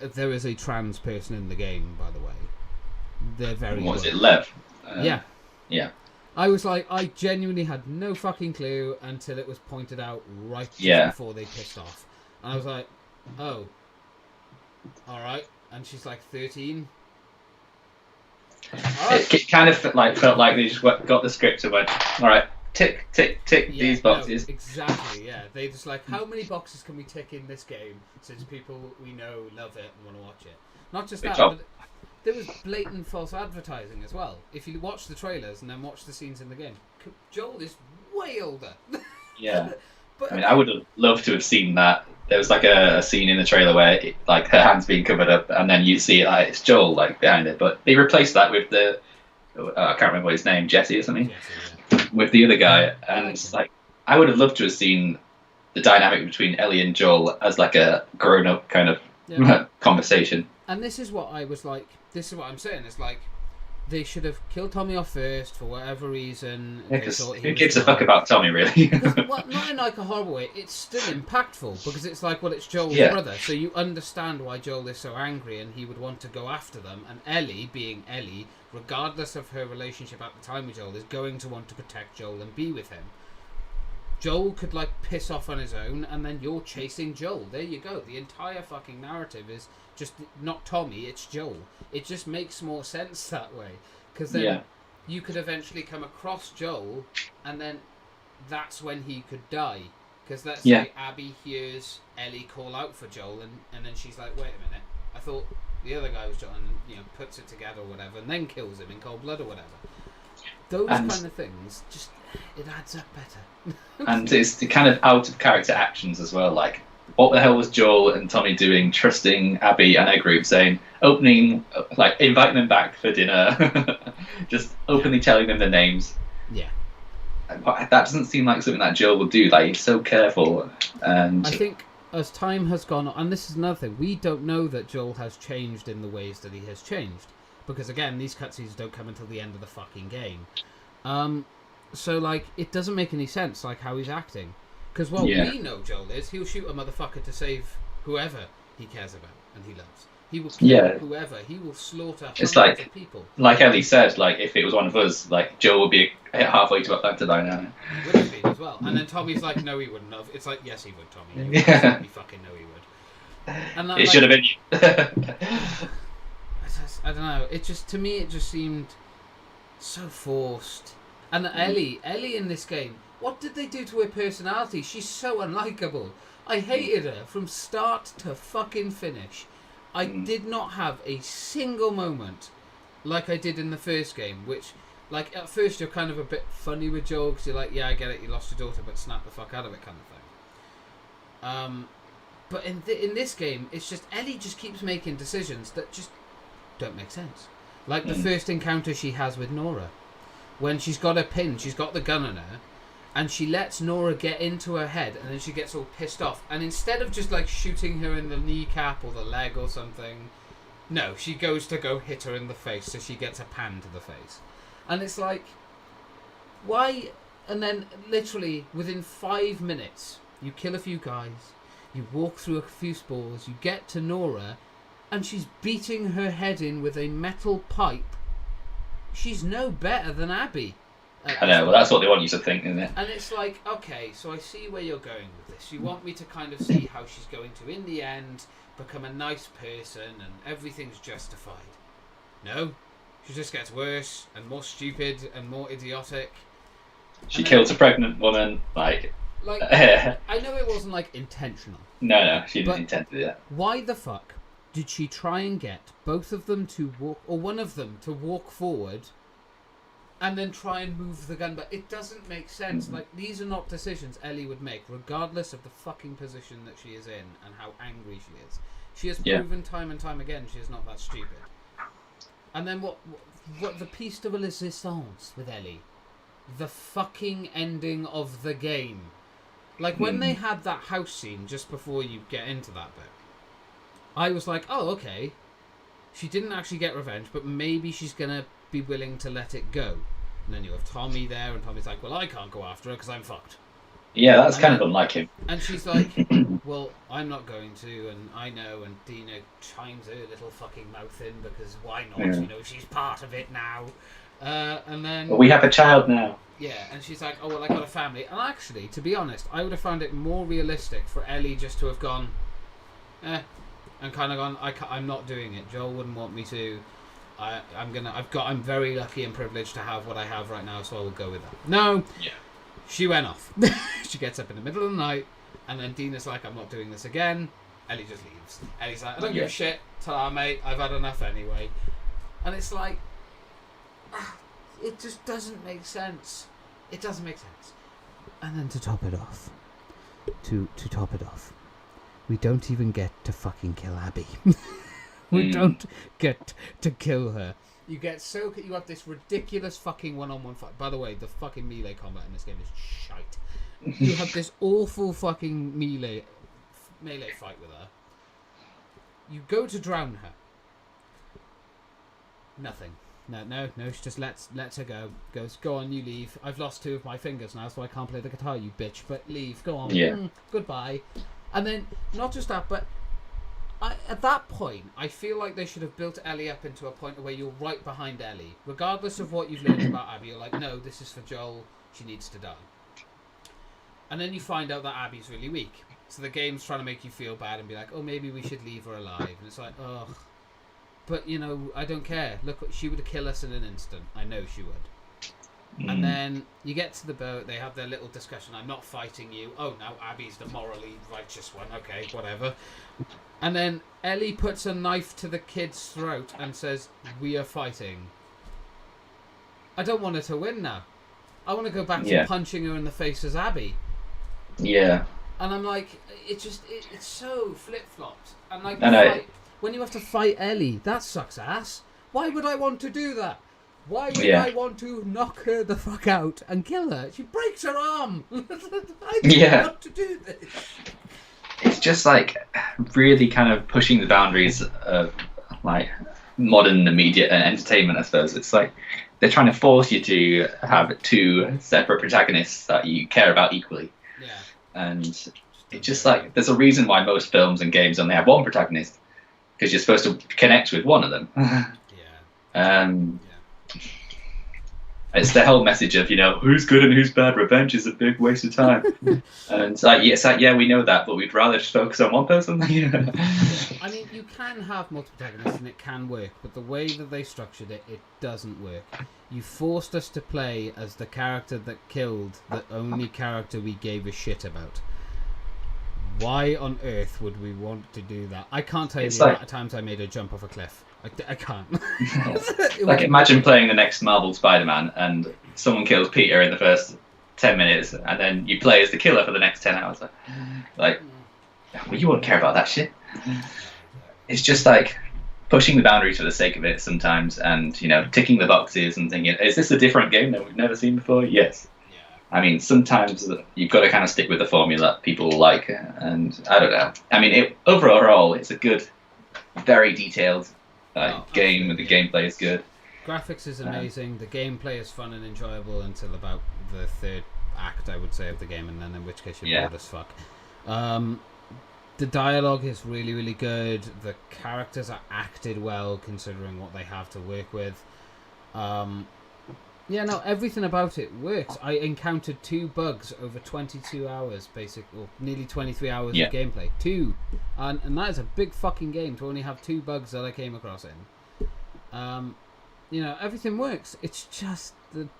There is a trans person in the game, by the way. They're very. Was it Lev? Yeah. Yeah. I was like, I genuinely had no fucking clue until it was pointed out right before they pissed off. And I was like, oh, alright. And she's like 13. Right. It kind of felt like they just got the script and went, alright, tick, tick, tick these boxes. No, exactly, yeah. They just like, how many boxes can we tick in this game since people we know love it and want to watch it? Not just that, but there was blatant false advertising as well. If you watch the trailers and then watch the scenes in the game, Joel is way older. Yeah. But, I would have loved to have seen that. There was like a scene in the trailer where like her hand's being covered up, and then you see it's Joel like behind it. But they replaced that with the I can't remember his name, Jesse or something, with the other guy. And it's like I would have loved to have seen the dynamic between Ellie and Joel as like a grown-up kind of conversation. And this is what I was like. This is what I'm saying. It's like they should have killed Tommy off first for whatever reason. Yeah, who gives a fuck about Tommy, really? Well, not in like a horrible way. It's still impactful because it's like, well, it's Joel's brother, so you understand why Joel is so angry and he would want to go after them. And Ellie, being Ellie, regardless of her relationship at the time with Joel, is going to want to protect Joel and be with him. Joel could like piss off on his own, and then you're chasing Joel. There you go. The entire fucking narrative is just not Tommy, it's Joel. It just makes more sense that way, because then you could eventually come across Joel, and then that's when he could die. Because let's say Abby hears Ellie call out for Joel, and then she's like, wait a minute, I thought the other guy was Joel, and puts it together or whatever, and then kills him in cold blood or whatever. Those kind of things, just it adds up better. And it's the kind of out of character actions as well, like what the hell was Joel and Tommy doing, trusting Abby and her group, saying, inviting them back for dinner, just openly telling them their names. Yeah. That doesn't seem like something that Joel would do. Like, he's so careful. And I think as time has gone on, and this is another thing, we don't know that Joel has changed in the ways that he has changed. Because, again, these cutscenes don't come until the end of the fucking game. So, like, it doesn't make any sense, like, how he's acting. Because what we know Joel is, he'll shoot a motherfucker to save whoever he cares about and he loves. He will kill whoever. He will slaughter hundreds of people. Like Ellie said, like, if it was one of us, like, Joel would be halfway to Atlanta by now. He would have been as well. And then Tommy's like, no, he wouldn't have. It's like, yes, he would, Tommy. He fucking know he would. And that, it should have been you. I don't know. It just, to me, it just seemed so forced. And Ellie in this game, what did they do to her personality? She's so unlikable. I hated her from start to fucking finish. I did not have a single moment like I did in the first game, which, like, at first you're kind of a bit funny with Joel, because you're like, yeah, I get it, you lost your daughter, but snap the fuck out of it kind of thing. But in this game, it's just, Ellie just keeps making decisions that just don't make sense. Like the first encounter she has with Nora. When she's got her pin, she's got the gun on her, and she lets Nora get into her head, and then she gets all pissed off. And instead of just like shooting her in the kneecap or the leg or something, no, she goes to go hit her in the face, so she gets a pan to the face. And it's like, why? And then literally within 5 minutes, you kill a few guys, you walk through a few spores, you get to Nora, and she's beating her head in with a metal pipe. She's no better than Abby. I know, well, that's what they want you to think, isn't it? And it's like, okay, so I see where you're going with this. You want me to kind of see how she's going to, in the end, become a nice person and everything's justified. No, she just gets worse and more stupid and more idiotic. She kills a pregnant woman, like I know it wasn't, like, intentional. No, she didn't intend to do that. Why the fuck did she try and get both of them to walk, or one of them to walk forward, and then try and move the gun? But it doesn't make sense. Like, these are not decisions Ellie would make, regardless of the fucking position that she is in and how angry she is. She has proven time and time again she is not that stupid. And then what the piece de resistance with Ellie? The fucking ending of the game. Like, when they had that house scene just before you get into that bit, I was like, oh, okay. She didn't actually get revenge, but maybe she's going to be willing to let it go. And then you have Tommy there, and Tommy's like, well, I can't go after her because I'm fucked. Yeah, that's kind of unlike him. And she's like, well, I'm not going to, and I know, and Dina chimes her little fucking mouth in because why not? Yeah. You know, she's part of it now. And then... But we have a child now. Yeah, and she's like, oh, well, I got a family. And actually, to be honest, I would have found it more realistic for Ellie just to have gone, and kind of gone, I'm not doing it. Joel wouldn't want me to. I'm very lucky and privileged to have what I have right now, so I will go with that. No. Yeah. She went off. She gets up in the middle of the night, and then Dina's like, I'm not doing this again. Ellie just leaves. Ellie's like, I don't give a shit. Ta-ra, mate. I've had enough anyway. And it's like, it just doesn't make sense. It doesn't make sense. And then to top it off, we don't even get to fucking kill Abby. We don't get to kill her. You have this ridiculous fucking one-on-one fight. By the way, the fucking melee combat in this game is shite. You have this awful fucking melee fight with her. You go to drown her. Nothing. No. She just lets her go. Goes, go on, you leave. I've lost 2 of my fingers now, so I can't play the guitar, you bitch. But leave. Go on. Yeah. Goodbye. And then, not just that, but at that point, I feel like they should have built Ellie up into a point where you're right behind Ellie. Regardless of what you've learned about Abby, you're like, no, this is for Joel. She needs to die. And then you find out that Abby's really weak. So the game's trying to make you feel bad and be like, oh, maybe we should leave her alive. And it's like, ugh. But, you know, I don't care. Look, she would kill us in an instant. I know she would. And then you get to the boat. They have their little discussion. I'm not fighting you. Oh, no, Abby's the morally righteous one. Okay, whatever. And then Ellie puts a knife to the kid's throat and says, we are fighting. I don't want her to win now. I want to go back to punching her in the face as Abby. Yeah. And I'm like, it's so flip-flopped. And like, when you have to fight Ellie, that sucks ass. Why would I want to do that? Why would I want to knock her the fuck out and kill her? She breaks her arm. I don't want to do this. It's just like really kind of pushing the boundaries of like modern media and entertainment, I suppose. It's like they're trying to force you to have 2 separate protagonists that you care about equally. Yeah. And it's just like there's a reason why most films and games only have 1 protagonist, because you're supposed to connect with one of them. It's the whole message of, you know, who's good and who's bad. Revenge is a big waste of time. And it's like, we know that, but we'd rather just focus on one person. I mean, you can have multiple protagonists and it can work, but the way that they structured it, it doesn't work. You forced us to play as the character that killed the only character we gave a shit about. Why on earth would we want to do that? I can't tell you the amount of times I made her jump off a cliff. I can't. Like, imagine playing the next Marvel Spider-Man and someone kills Peter in the first 10 minutes and then you play as the killer for the next 10 hours. Like, well, you won't care about that shit. It's just like pushing the boundaries for the sake of it sometimes, and, you know, ticking the boxes and thinking, is this a different game that we've never seen before? Yes. I mean, sometimes you've got to kind of stick with the formula people like, and I don't know. I mean, overall, it's a good, very detailed game, and the gameplay is good. Graphics is amazing. The gameplay is fun and enjoyable until about the 3rd act, I would say, of the game, and then in which case you're bored as fuck. The dialogue is really, really good. The characters are acted well, considering what they have to work with. Everything about it works. I encountered 2 bugs over 22 hours, or nearly 23 hours of gameplay. 2. And that is a big fucking game to only have 2 bugs that I came across in. Everything works. It's just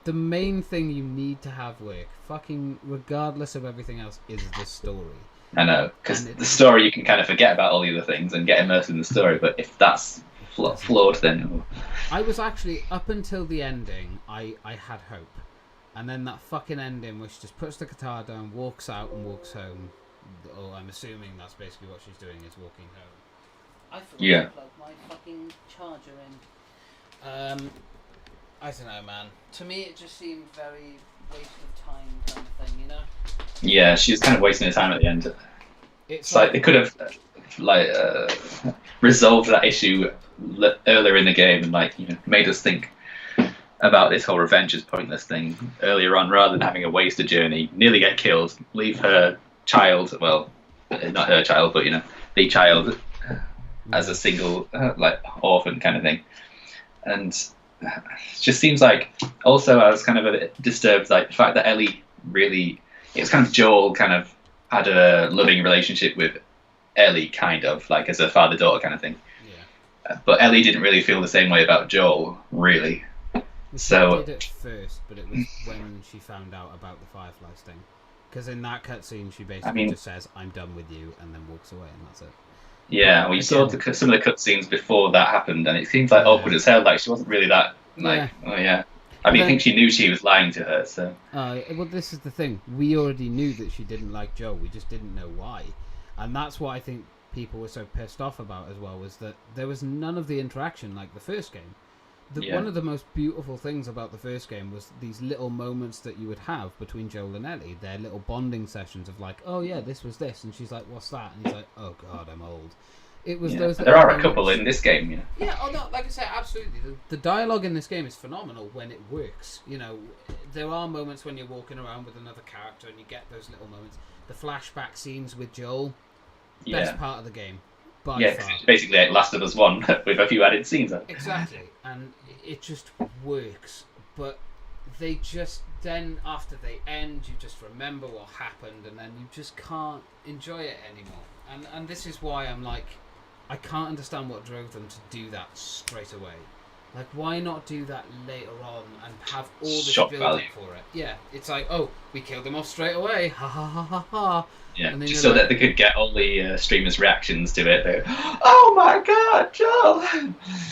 the main thing you need to have work, fucking regardless of everything else, is the story. I know, because the story, you can kind of forget about all the other things and get immersed in the story, but if that's flawed, then... I was actually, up until the ending, I had hope. And then that fucking ending, where she just puts the guitar down, walks out and walks home. Oh, I'm assuming that's basically what she's doing, is walking home. I forgot to plug my fucking charger in. I don't know, man. To me, it just seemed very waste of time kind of thing, you know? Yeah, she was kind of wasting her time at the end. It's like they could have resolved that issue earlier in the game and made us think about this whole revenge is pointless thing earlier on, rather than having a wasted journey, nearly get killed, leave her child, well, not her child, but the child as a single orphan kind of thing. And it just seems like, also I was kind of a bit disturbed, like the fact that Ellie really, it was kind of Joel kind of had a loving relationship with Ellie, kind of like as a father-daughter kind of thing. Yeah. But Ellie didn't really feel the same way about Joel, really. She did at first, but it was when she found out about the Fireflies thing. Because in that cutscene, she basically just says, "I'm done with you," and then walks away, and that's it. Yeah, well, you saw some of the cutscenes before that happened, and it seems like awkward as hell. Like she wasn't really that oh yeah. I mean, I think she knew she was lying to her. So. Well, this is the thing. We already knew that she didn't like Joe. We just didn't know why, and that's what I think people were so pissed off about as well. Was that there was none of the interaction like the first game. One of the most beautiful things about the first game was these little moments that you would have between Joel and Ellie. Their little bonding sessions of like, oh yeah, this was this, and she's like, what's that? And he's like, oh god, I'm old. It was those. There are a couple in this game, Yeah, oh no, like I said, absolutely. The dialogue in this game is phenomenal when it works. There are moments when you're walking around with another character and you get those little moments. The flashback scenes with Joel, best part of the game. Far. It's basically like Last of Us 1 with a few added scenes. Exactly, and it just works. But they just then, after they end, you just remember what happened, and then you just can't enjoy it anymore. And this is why I'm like, I can't understand what drove them to do that straight away. Like, why not do that later on and have all this build-up for it? Yeah, it's like, oh, we killed them off straight away. Ha ha ha ha ha. Yeah, just so that they could get all the streamers' reactions to it. They're, oh my god, Joel!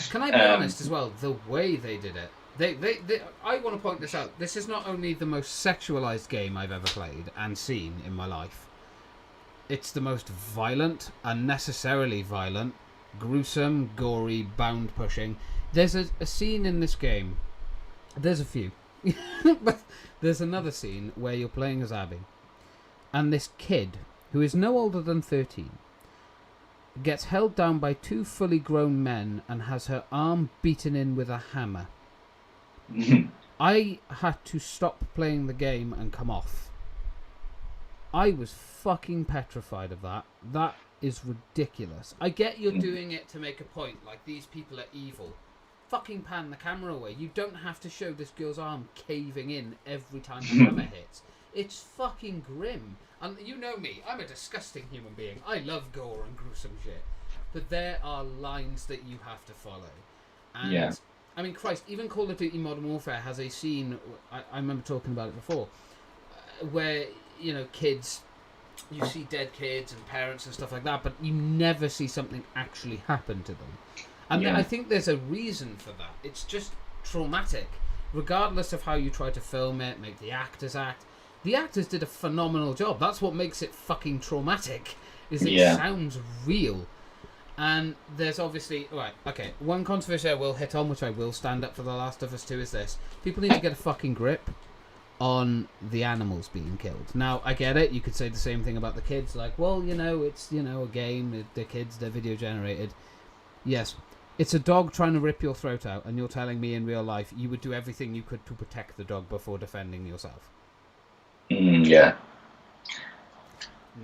Can I be honest as well? The way they did it. They I want to point this out. This is not only the most sexualized game I've ever played and seen in my life. It's the most violent, unnecessarily violent, gruesome, gory, bound-pushing. There's a scene in this game. There's a few. But there's another scene where you're playing as Abby. And this kid, who is no older than 13, gets held down by two fully grown men and has her arm beaten in with a hammer. I had to stop playing the game and come off. I was fucking petrified of that. That is ridiculous. I get you're doing it to make a point, like these people are evil. Fucking pan the camera away. You don't have to show this girl's arm caving in every time the hammer hits. It's fucking grim. And you know me, I'm a disgusting human being. I love gore and gruesome shit. But there are lines that you have to follow. And I mean, Christ, even Call of Duty Modern Warfare has a scene, I remember talking about it before, where, kids, you see dead kids and parents and stuff like that, but you never see something actually happen to them. And I think there's a reason for that. It's just traumatic. Regardless of how you try to film it, make the actors act. The actors did a phenomenal job. That's what makes it fucking traumatic, is it sounds real. And there's obviously... Right, okay. One controversy I will hit on, which I will stand up for The Last of Us 2, is this. People need to get a fucking grip on the animals being killed. Now, I get it. You could say the same thing about the kids. Like, well, it's, a game. The kids, they're video generated. Yes. It's a dog trying to rip your throat out, and you're telling me in real life you would do everything you could to protect the dog before defending yourself. Yeah.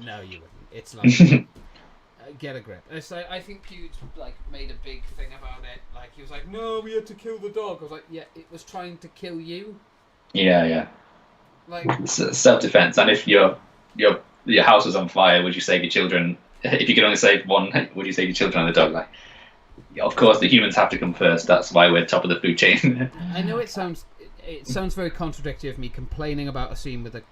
No, you wouldn't. It's like... get a grip. It's like, I think Pewds made a big thing about it. Like, he was like, no, we had to kill the dog. I was like, yeah, it was trying to kill you. Yeah. Like, it's self-defense. And if your house was on fire, would you save your children? If you could only save one, would you save your children and the dog? Like, of course, the humans have to come first. That's why we're top of the food chain. I know it sounds very contradictory of me complaining about a scene with a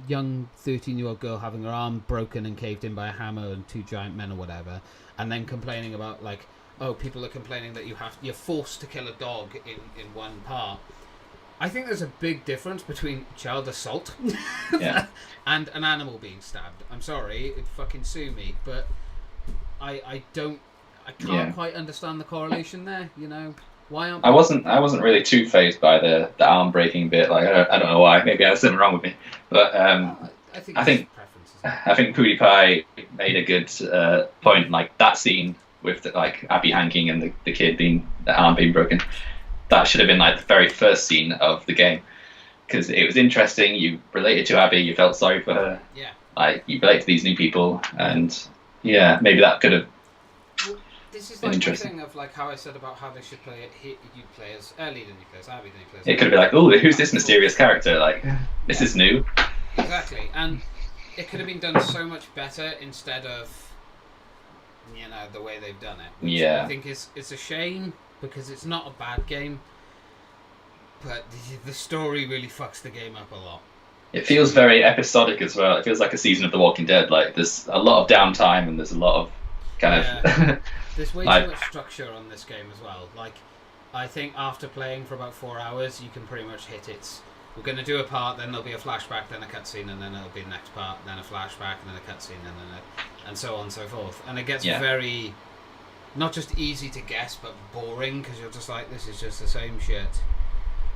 young 13-year-old girl having her arm broken and caved in by a hammer and two giant men or whatever, and then complaining about, like, oh, people are complaining that you're forced to kill a dog in one part. I think there's a big difference between child assault and an animal being stabbed. I'm sorry, it'd fucking sue me, but I can't quite understand the correlation there, Why aren't I wasn't really too phased by the arm breaking bit. Like I don't know why. Maybe I had something wrong with me. But I think I think preferences. I think PewDiePie made a good point. Like that scene with like Abby hanging and the kid being the arm being broken. That should have been like the very first scene of the game because it was interesting. You related to Abby. You felt sorry for her. Yeah. Like you relate to these new people, and yeah, maybe that could have. Well, this is like the thing of like how I said about how they should play it. You play as Ellie, then you play as Abby, then you play as. It could have been like, oh, who's this mysterious character? Like, this is new. Exactly, and it could have been done so much better instead of, the way they've done it. Which I think it's a shame because it's not a bad game, but the story really fucks the game up a lot. It feels very episodic as well. It feels like a season of The Walking Dead. Like there's a lot of downtime and there's a lot of kind of. There's way too much structure on this game as well. Like, I think after playing for about 4 hours, you can pretty much hit it. We're going to do a part, then there'll be a flashback, then a cutscene, and then it'll be the next part, then a flashback, and then a cutscene, and so on and so forth. And it gets very, not just easy to guess, but boring, because you're just like, this is just the same shit.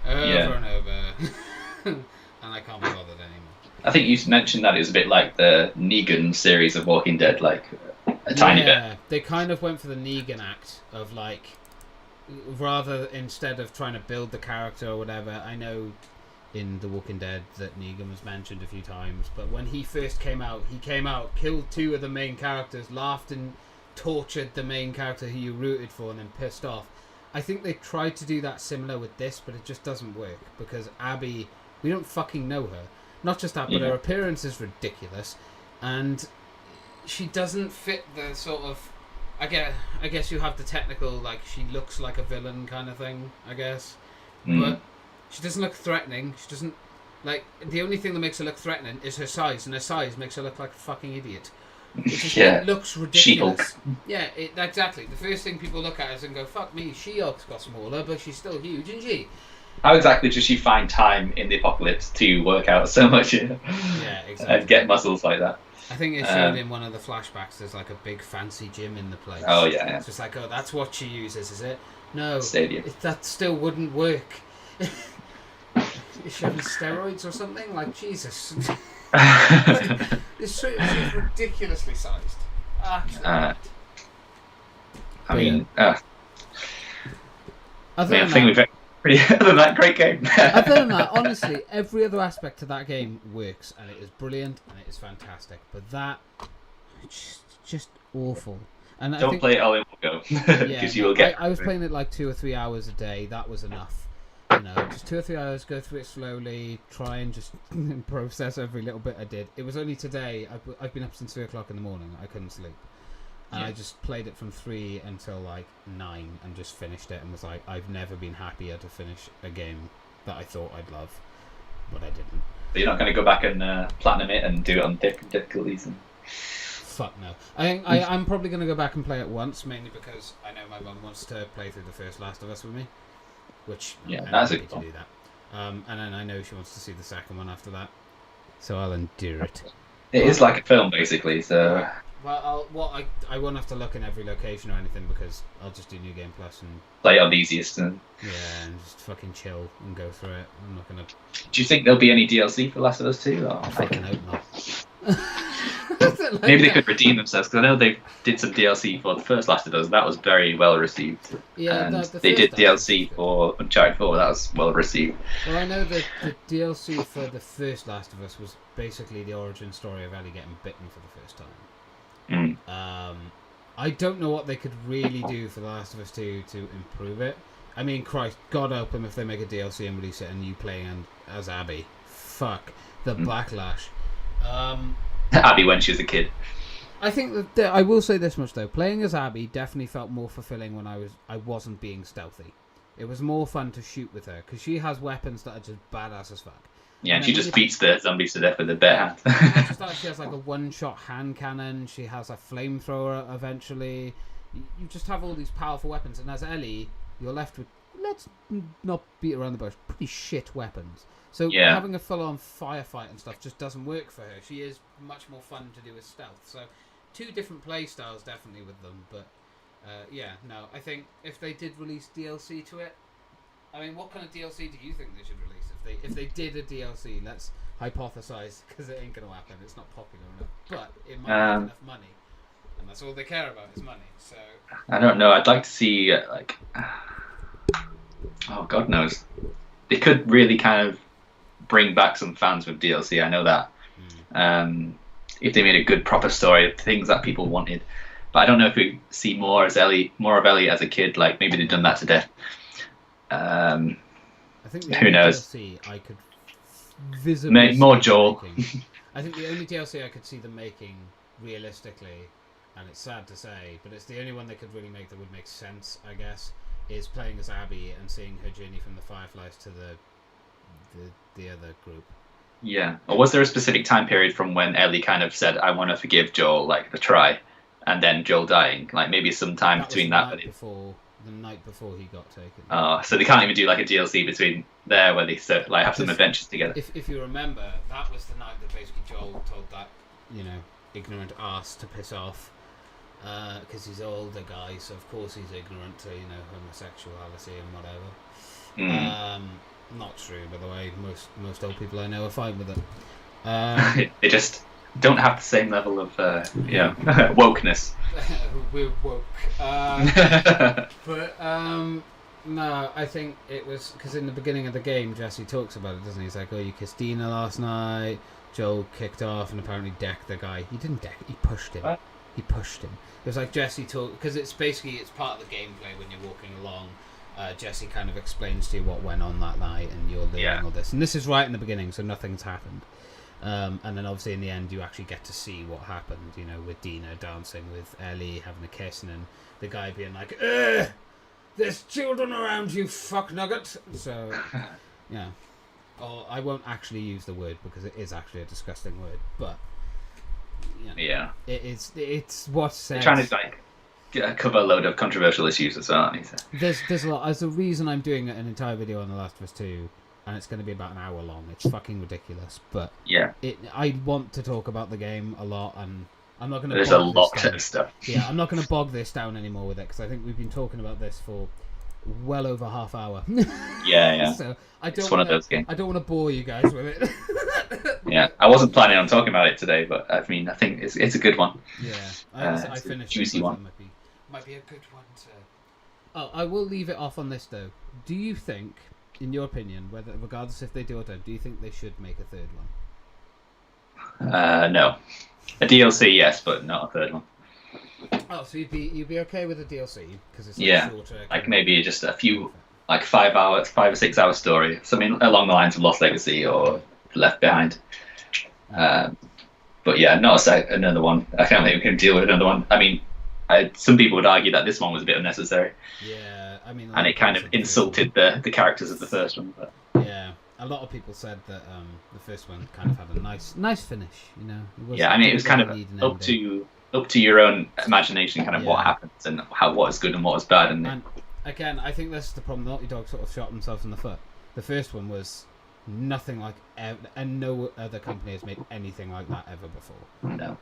Over and over. And I can't be bothered anymore. I think you mentioned that it was a bit like the Negan series of Walking Dead, like a tiny bit. Yeah, they kind of went for the Negan act of like, instead of trying to build the character or whatever. I know in The Walking Dead that Negan was mentioned a few times, but when he first came out, killed 2 of the main characters, laughed and tortured the main character who you rooted for, and then pissed off. I think they tried to do that similar with this, but it just doesn't work because Abby, we don't fucking know her. Not just that, but her appearance is ridiculous, and she doesn't fit the sort of. I guess you have the technical, like she looks like a villain kind of thing. I guess, but she doesn't look threatening. She doesn't like the only thing that makes her look threatening is her size, and her size makes her look like a fucking idiot. It looks ridiculous. She-Hulk. Yeah, exactly. The first thing people look at is and go, "Fuck me, She-Hulk's got smaller, but she's still huge, isn't she?" How exactly does she find time in the apocalypse to work out so much exactly. And get muscles like that? I think it showed in one of the flashbacks there's like a big fancy gym in the place. Oh, yeah. It's just like, oh, that's what she uses, is it? No. Stadium. That still wouldn't work. Is she having steroids or something? Like, Jesus. She's ridiculously sized. I think we've other than that, great game. Other than that, honestly, every other aspect of that game works, and it is brilliant, and it is fantastic. But that, just awful. And don't play it all in one go, because you will get. I was playing it like 2 or 3 hours a day. That was enough. Just 2 or 3 hours, go through it slowly, try and just process every little bit I did. It was only today. I've been up since 3 o'clock in the morning. I couldn't sleep. And I just played it from 3 until like 9 and just finished it and was like, I've never been happier to finish a game that I thought I'd love, but I didn't. So you're not going to go back and platinum it and do it on different difficulties? And... Fuck no. I'm probably going to go back and play it once, mainly because I know my mum wants to play through the first Last of Us with me, which I'm happy to do that. And then I know she wants to see the second one after that, so I'll endure it. It is like a film, basically, so... Well, I won't have to look in every location or anything because I'll just do New Game Plus and play on the easiest. And just fucking chill and go through it. I'm not gonna. Do you think there'll be any DLC for Last of Us 2? I fucking hope not. Maybe they could redeem themselves because I know they did some DLC for the first Last of Us. That was very well received. Yeah, and they did DLC for Uncharted 4. That was well received. Well, I know that the DLC for the first Last of Us was basically the origin story of Ellie getting bitten for the first time. I don't know what they could really do for The Last of Us 2 to improve it. I mean, Christ, God help them if they make a DLC and release it and you playing as Abby. Fuck the backlash. Abby when she was a kid. I think that I will say this much though: playing as Abby definitely felt more fulfilling when I wasn't being stealthy. It was more fun to shoot with her because she has weapons that are just badass as fuck. Yeah, and she just beats the zombies to death with a bare hand. She has like a one-shot hand cannon. She has a flamethrower eventually. You just have all these powerful weapons. And as Ellie, you're left with, let's not beat around the bush, pretty shit weapons. So having a full-on firefight and stuff just doesn't work for her. She is much more fun to do with stealth. So 2 different play styles definitely with them. But Yeah, no, I think if they did release DLC to it, I mean, what kind of DLC do you think they should release? If they did a DLC, let's hypothesize, because it ain't gonna happen. It's not popular enough, but it might make enough money, and that's all they care about is money. So I don't know. I'd like to see oh, God knows. They could really kind of bring back some fans with DLC. I know that. If they made a good proper story of things that people wanted, but I don't know if we see more of Ellie as a kid. Like maybe they've done that to death. I think who knows? DLC I could visibly Make more see Joel. I think the only DLC I could see them making realistically, and it's sad to say, but it's the only one they could really make that would make sense, I guess, is playing as Abby and seeing her journey from the Fireflies to the other group. Yeah. Or was there a specific time period from when Ellie kind of said, "I want to forgive Joel," like the try, and then Joel dying? Like maybe some time between that. The night before he got taken. Oh, so they can't even do like a DLC between there where they like have some adventures together. If you remember, that was the night that basically Joel told that ignorant ass to piss off, because he's an older guy, so of course he's ignorant to homosexuality and whatever. Not true, by the way. Most old people I know are fine with it. They just don't have the same level of wokeness. We're woke. But no, I think it was because in the beginning of the game, Jesse talks about it, doesn't he? He's like, "Oh, you kissed Dina last night." Joel kicked off and apparently decked the guy. He didn't deck. He pushed him. What? He pushed him. It was like Jesse talk because it's part of the gameplay when you're walking along. Jesse kind of explains to you what went on that night, and you're learning all this. And this is right in the beginning, so nothing's happened. And then obviously in the end you actually get to see what happened, with Dina dancing with Ellie, having a kiss, and then the guy being like, "Ugh! There's children around, you fuck nugget!" So, yeah. Or I won't actually use the word because it is actually a disgusting word, but yeah, it's what says. They're trying to cover a load of controversial issues as well, aren't they? There's a lot. There's a reason I'm doing an entire video on The Last of Us 2. And it's going to be about an hour long. It's fucking ridiculous, but yeah, I want to talk about the game a lot, and I'm not going to. There's a lot of stuff. Yeah, I'm not going to bog this down anymore with it because I think we've been talking about this for well over half hour. Yeah. So it's one of those games. I don't want to bore you guys with it. Yeah, I wasn't planning on talking about it today, but I mean, I think it's a good one. Yeah, I finished. Juicy one. Might be a good one to. Oh, I will leave it off on this though. Do you think? In your opinion, regardless if they do or don't, do you think they should make a third one? No. A DLC, yes, but not a third one. Oh, so you'd be okay with a DLC because it's shorter. Like maybe just a few, like 5 or 6 hour story, something along the lines of Lost Legacy or Left Behind. But yeah, not another one. I can't think we can deal with another one. I mean, some people would argue that this one was a bit unnecessary. Yeah. I mean, and it kind of insulted the characters of the first one. But. Yeah, a lot of people said that the first one kind of had a nice finish. Yeah, I mean, it was kind of up to your own imagination, kind of what happens and what is good and what is bad. And again, I think that's the problem. Naughty Dog sort of shot themselves in the foot. The first one was nothing like and no other company has made anything like that ever before. No.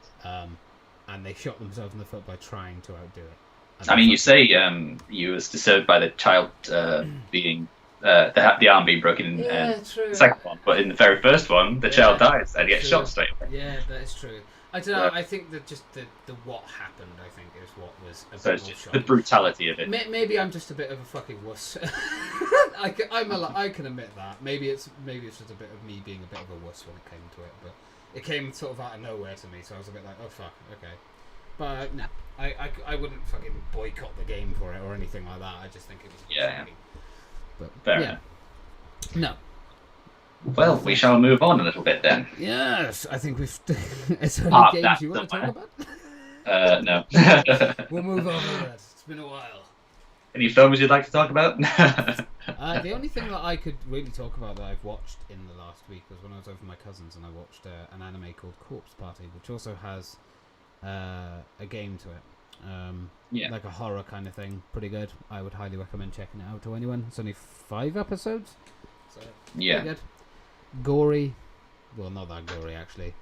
And they shot themselves in the foot by trying to outdo it. I mean, you say you was disturbed by the child being the arm being broken in the second one, but in the very first one, the child dies and gets shot straight away. Yeah, that is true. I don't know. I think that just the what happened, I think, is what was a bit more shocking. The brutality of it. Maybe I'm just a bit of a fucking wuss. I can admit that. Maybe it's just a bit of me being a bit of a wuss when it came to it, but it came sort of out of nowhere to me, so I was a bit like, oh fuck, okay. But no, I wouldn't fucking boycott the game for it or anything like that. I just think it was shocking. But fair enough. No. Well, we shall move on a little bit then. Yes, I think we've. Is there any games you want to talk about? No. We'll move on with that. It's been a while. Any films you'd like to talk about? The only thing that I could really talk about that I've watched in the last week was when I was over with my cousins and I watched an anime called Corpse Party, which also has a game to it. Like a horror kind of thing. Pretty good. I would highly recommend checking it out to anyone. It's only 5 episodes. So pretty good. Gory. Well, not that gory actually.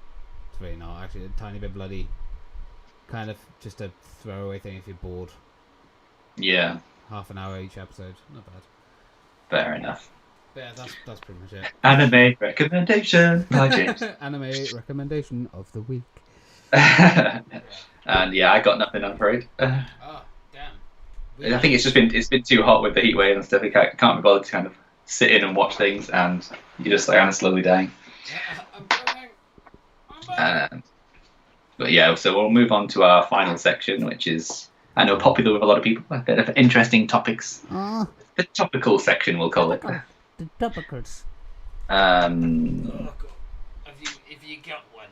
It's really not. Actually, a tiny bit bloody. Kind of just a throwaway thing if you're bored. Yeah, Half an hour each episode. Not bad. fair enough. But yeah, that's pretty much it. Anime recommendation by James. Anime recommendation of the week. And yeah, I got nothing, I'm afraid. Oh, damn. I think it's been too hot with the heat wave and stuff. You can't be bothered to kind of sit in and watch things, and you're just like kind of slowly dying. I'm burning. But yeah, so we'll move on to our final section, which is, I know, popular with a lot of people. A bit of interesting topics. The topical section, we'll call it. The topicals. Have you got one?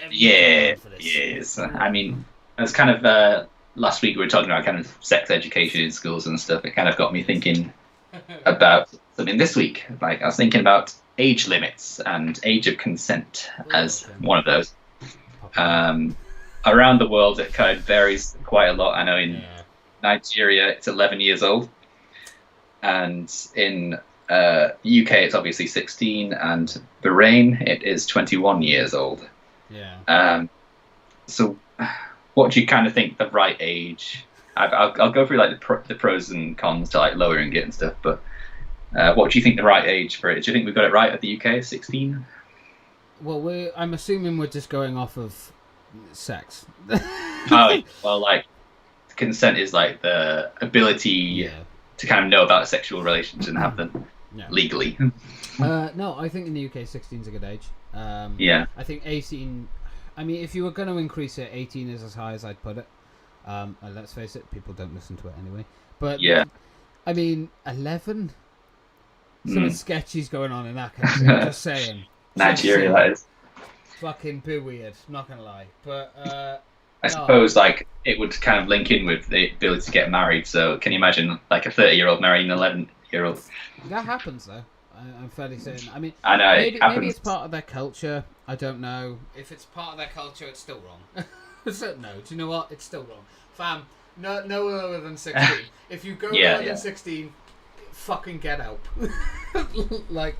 Yes. I mean, it was kind of last week we were talking about kind of sex education in schools and stuff. It kind of got me thinking about something this week. Like, I was thinking about age limits and age of consent as one of those. Around the world, it kind of varies quite a lot. I know in Nigeria, it's 11 years old, and in UK, it's obviously 16, and Bahrain, it is 21 years old. Yeah. So, what do you kind of think the right age? I'll go through like the pros and cons to like lowering it and stuff. But what do you think the right age for it? Do you think we've got it right at the UK, 16? Well, I'm assuming we're just going off of sex. Oh, well, like consent is like the ability to kind of know about sexual relations and have them legally. No, I think in the UK 16 is a good age. I think 18. I mean, if you were going to increase it, 18 is as high as I'd put it. And let's face it, people don't listen to it anyway. But I mean, 11. Something sketchy's going on in that country. Just saying. Nigeria, that is. Fucking boo weird. Not gonna lie, but I suppose like it would kind of link in with the ability to get married. So can you imagine like a 30-year-old marrying an 11-year-old? That happens though. I'm fairly certain. I mean, I know maybe it's part of their culture. I don't know. If it's part of their culture, it's still wrong. So, no, do you know what? It's still wrong. Fam, no lower than 16. If you go lower than 16, fucking get out. Like,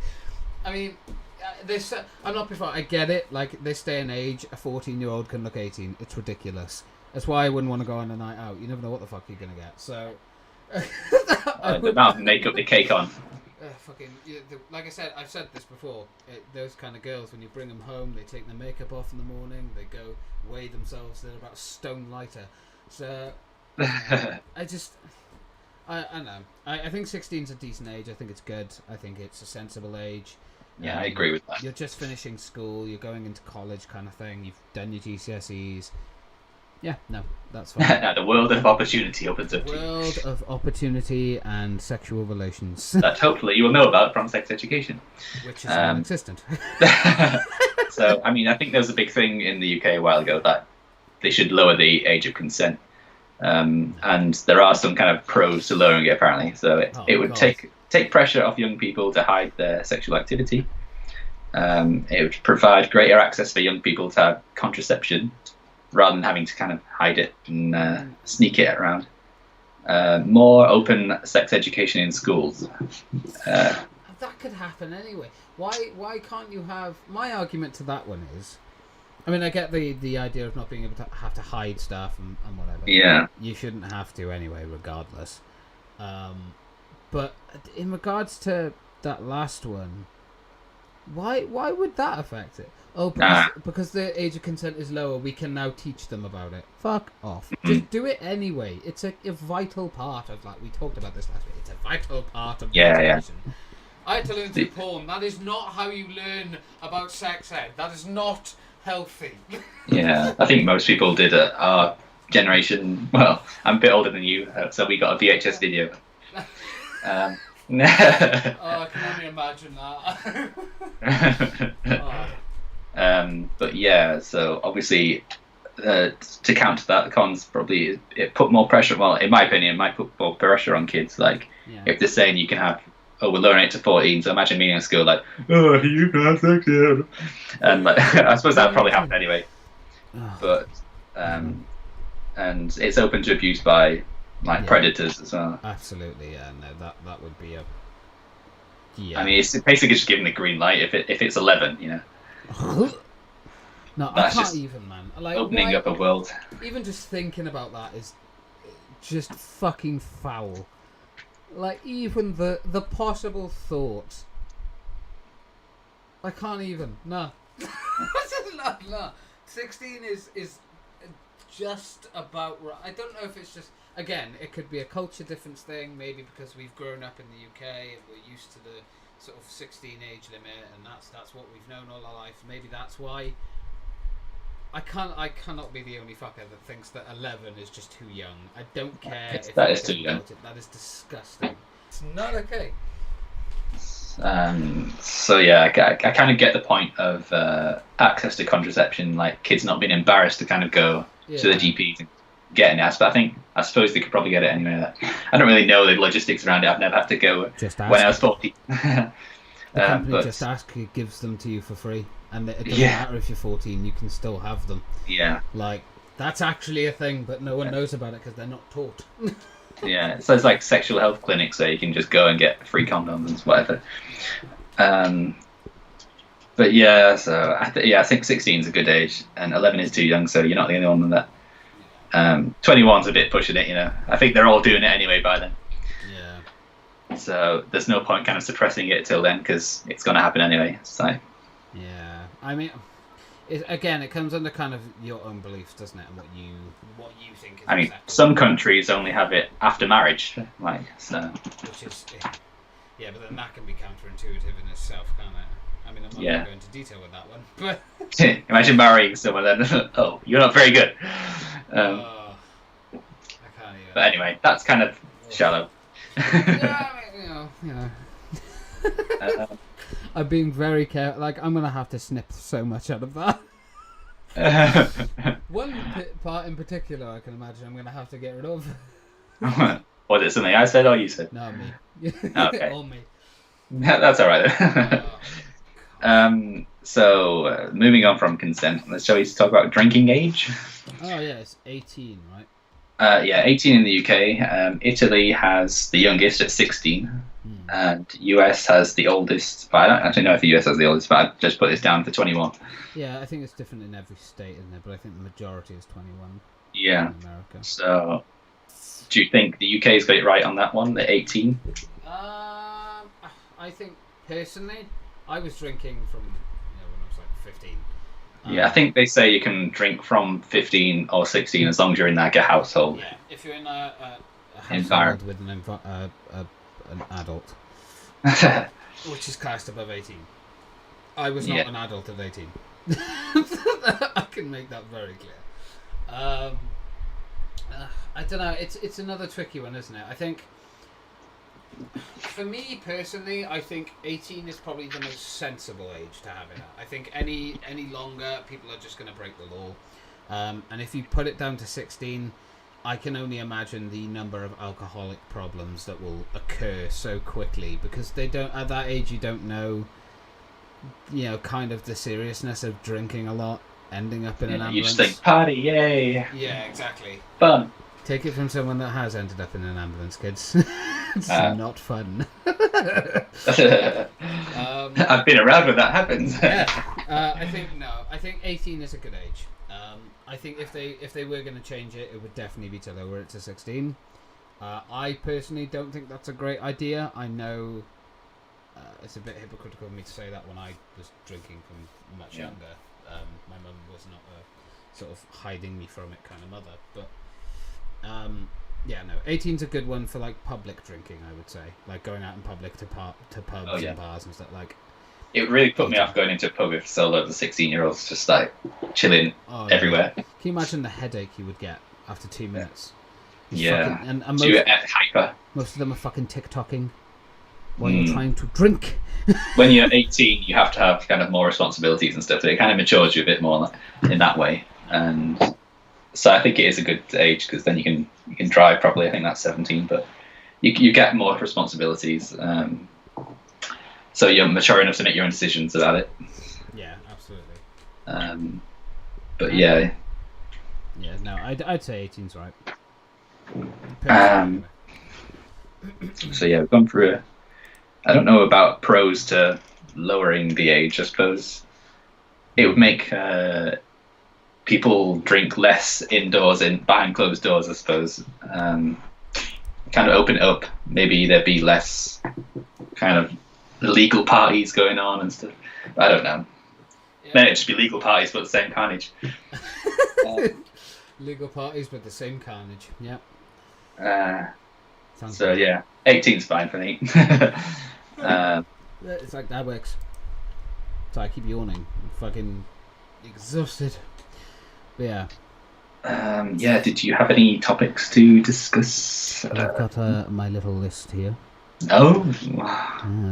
I mean, I'm not before. I get it. Like, this day and age, a 14-year-old can look 18. It's ridiculous. That's why I wouldn't want to go on a night out. You never know what the fuck you're gonna get. So, the amount of makeup they cake on. Like I said, I've said this before. Those kind of girls, when you bring them home, they take their makeup off in the morning. They go weigh themselves. They're about a stone lighter. So, I don't know. I think 16 is a decent age. I think it's good. I think it's a sensible age. Yeah, I agree with that. You're just finishing school. You're going into college, kind of thing. You've done your GCSEs. Yeah, no, that's fine. The world of opportunity opens up to you. World of opportunity and sexual relations. That hopefully you will know about from sex education. Which is non-existent. So, I mean, I think there was a big thing in the UK a while ago that they should lower the age of consent. And there are some kind of pros to lowering it, apparently. So it would take pressure off young people to hide their sexual activity. It would provide greater access for young people to have contraception, rather than having to kind of hide it and sneak it around. More open sex education in schools. That could happen anyway. Why can't you have... My argument to that one is... I mean, I get the idea of not being able to have to hide stuff and whatever. Yeah. You shouldn't have to anyway, regardless. But in regards to that last one, why would that affect it? Oh, because the age of consent is lower, we can now teach them about it. Fuck off. Just do it anyway. It's a vital part of, like, we talked about this last week. It's a vital part of education. I had to learn through porn. That is not how you learn about sex ed. That is not healthy. Yeah, I think most people did it. Our generation, well, I'm a bit older than you, so we got a VHS video. Oh, I can only imagine that. But yeah, so obviously to counter that, the cons probably it put more pressure. Well, in my opinion, it might put more pressure on kids. Like if they're saying you can have, we're lowering it to 14. So imagine me in school like, oh, you can have sex, yeah. And like, I suppose that probably happened anyway. But and it's open to abuse by predators as well. Absolutely, yeah. No, that would be a. Yeah. I mean, it's basically just giving the green light if it's 11, you know. No, I can't even, man. Like, opening up a world. Even just thinking about that is just fucking foul. Like, even the possible thought. I can't even. No. No. 16 is just about right. I don't know if it's just... Again, it could be a culture difference thing, maybe because we've grown up in the UK and we're used to the sort of 16 age limit, and that's what we've known all our life. Maybe that's why. I cannot be the only fucker that thinks that 11 is just too young. I don't care if that is too young. That is disgusting. It's not okay. So yeah, I kind of get the point of access to contraception, like kids not being embarrassed to kind of go to the GPs and get an ass. But I suppose they could probably get it anyway. I don't really know the logistics around it. I've never had to go when I was 14. The company Just Ask gives them to you for free, and it doesn't matter if you're 14, you can still have them. Yeah, like that's actually a thing, but no one knows about it because they're not taught. Yeah, so it's like sexual health clinics where you can just go and get free condoms and whatever. But yeah, so I think 16 is a good age, and 11 is too young, so you're not the only one with that. 21's a bit pushing it, you know. I think they're all doing it anyway by then. Yeah. So there's no point kind of suppressing it till then, because it's going to happen anyway. So. Yeah, I mean, it comes under kind of your own beliefs, doesn't it, and what you think is I mean, some countries only have it after marriage, like so. Which is, yeah, but then that can be counterintuitive in itself, can't it? I mean, I'm not going to go into detail with that one, but imagine marrying someone then. Oh, you're not very good. I can't even. But anyway, that's kind of shallow. Yeah, you know. I'm being very careful. Like, I'm gonna have to snip so much out of that. One part in particular, I can imagine I'm gonna have to get rid of. Was it something I said or you said? No, me. Okay. All me. That's all right then. So moving on from consent, shall we talk about drinking age? Oh yeah, it's 18, right? Yeah, 18 in the UK. Italy has the youngest at 16, and US has the oldest. But I don't actually know if the US has the oldest, but I just put this down for 21. Yeah, I think it's different in every state, isn't it? But I think the majority is 21. Yeah. In America. So, do you think the UK's got it right on that one, the 18? I think personally, I was drinking from when I was like 15. Yeah, I think they say you can drink from 15 or 16 as long as you're in like a household. Yeah, if you're in a household with an adult, which is classed above 18. I was not an adult of 18. I can make that very clear. I don't know. It's another tricky one, isn't it? I think. For me personally, I think 18 is probably the most sensible age to have it at. I think any longer, people are just going to break the law. And if you put it down to 16, I can only imagine the number of alcoholic problems that will occur so quickly, because they don't, at that age, you don't know, kind of the seriousness of drinking a lot, ending up in an ambulance. You just think, party, yay! Yeah, exactly. Fun. Take it from someone that has ended up in an ambulance, kids. It's not fun. I've been around when that happens. Yeah, I think 18 is a good age. I think if they were going to change it, it would definitely be to lower it to 16. I personally don't think that's a great idea. I know it's a bit hypocritical of me to say that when I was drinking from much younger. My mum was not a sort of hiding me from it kind of mother, but. 18's a good one for like public drinking, I would say, like going out in public to pubs and bars and stuff. Like, it really put me off going into a pub with so loads of 16-year-olds just like chilling everywhere. Can you imagine the headache you would get after 2 minutes? Yeah, and hyper. Most of them are fucking TikToking while you're trying to drink. When you're 18, you have to have kind of more responsibilities and stuff. So it kind of matures you a bit more in that way, and. So I think it is a good age, because then you can drive properly. I think that's 17, but you get more responsibilities. So you're mature enough to make your own decisions about it. Yeah, absolutely. But yeah. Yeah, no, I'd say 18's right. So yeah, we've gone through I don't know about pros to lowering the age. I suppose it would make people drink less indoors and behind closed doors, I suppose. Kind of open it up. Maybe there'd be less kind of legal parties going on and stuff. I don't know. Yeah. Then it'd just be legal parties but the same carnage. Legal parties with the same carnage. Yep. So good. Yeah, 18's fine for me. It's like that works. So I keep yawning. I'm fucking exhausted. But yeah. Yeah. Did you have any topics to discuss? I've got my little list here. Oh.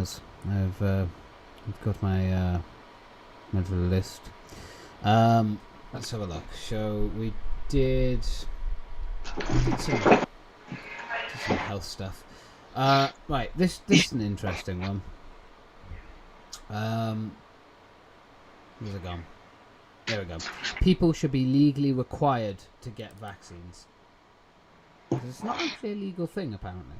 Yes, I've got my little list. Let's have a look. So we did some health stuff. Right, this is an interesting one. Where's it gone? There we go. People should be legally required to get vaccines. Because it's not actually a legal thing, apparently.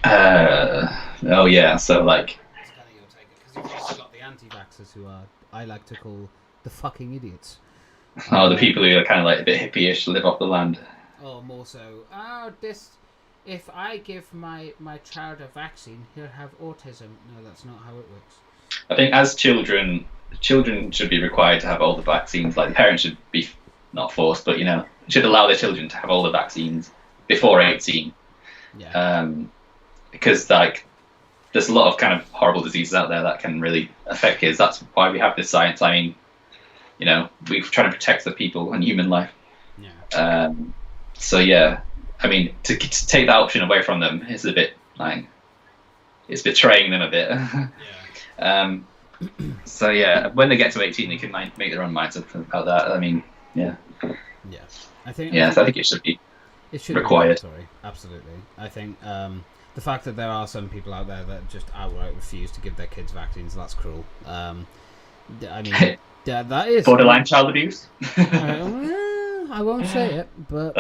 Oh yeah. So like. It's kind of your take, because you've also got the anti-vaxxers who are, I like to call, the fucking idiots. Oh, the people who are kind of like a bit hippie-ish, live off the land. Oh, more so. If I give my child a vaccine, he'll have autism. No, that's not how it works. I think as children should be required to have all the vaccines. Like, the parents should be not forced, but should allow their children to have all the vaccines before 18. Yeah. Because like there's a lot of kind of horrible diseases out there that can really affect kids. That's why we have this science. I mean, we're trying to protect the people and human life. Yeah. So yeah, I mean, to take that option away from them is a bit like it's betraying them a bit. Yeah. So yeah, when they get to 18, they can make their own minds up about that. I mean, yeah. Yeah. I think it should be. It should required. Be mandatory. Absolutely. I think the fact that there are some people out there that just outright refuse to give their kids vaccines, that's cruel. I mean, that is borderline child abuse. I won't say it, but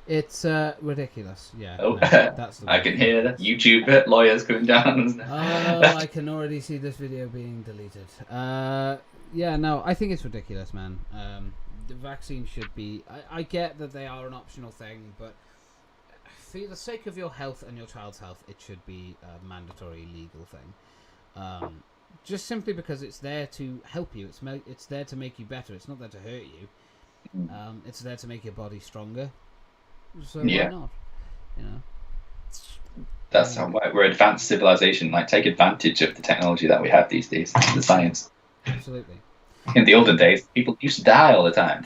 it's ridiculous. Yeah. Oh, no, that's the I can hear the YouTube lawyers coming down. Oh, I can already see this video being deleted. Yeah, no, I think it's ridiculous, man. The vaccine should be... I get that they are an optional thing, but for the sake of your health and your child's health, it should be a mandatory legal thing. Just simply because it's there to help you. It's there to make you better. It's not there to hurt you. It's there to make your body stronger. So why not? That's how we're advanced civilization. Like, take advantage of the technology that we have these days, the science. Absolutely. In the olden days, people used to die all the time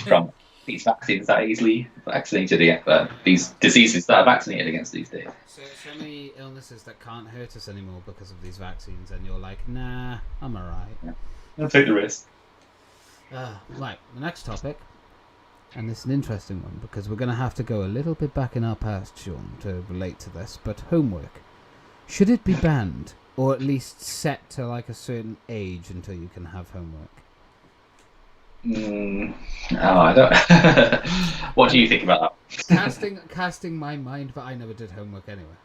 from these vaccines that are easily vaccinated against, these diseases that are vaccinated against these days. So many illnesses that can't hurt us anymore because of these vaccines, and you're like, nah, I'm alright. Yeah. I'll take the risk. Right, the next topic, and it's an interesting one because we're going to have to go a little bit back in our past, Sean, to relate to this, but homework. Should it be banned? Or at least set to like a certain age until you can have homework? I don't. What do you think about that? Casting my mind, but I never did homework anyway.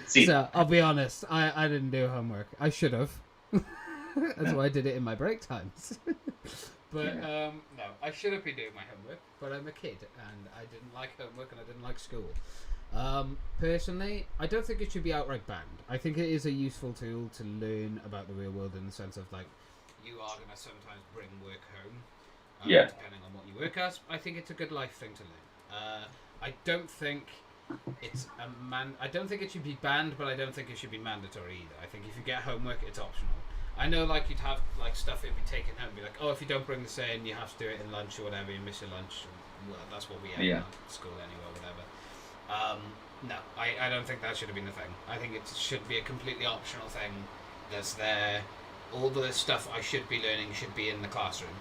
So I'll be honest, I didn't do homework. I should have. That's why I did it in my break times. But no, I shouldn't be doing my homework. But I'm a kid, and I didn't like homework, and I didn't like school. Personally, I don't think it should be outright banned. I think it is a useful tool to learn about the real world in the sense of, like, you are going to sometimes bring work home, depending on what you work as. I think it's a good life thing to learn. I don't think I don't think it should be banned, but I don't think it should be mandatory either. I think if you get homework, it's optional. I know, like, you'd have like stuff it'd be taken home, be like, oh, if you don't bring this in, you have to do it in lunch or whatever. You miss your lunch. Well, that's what we had in school anyway, or whatever. No, I don't think that should have been the thing. I think it should be a completely optional thing that's there. All the stuff I should be learning should be in the classroom.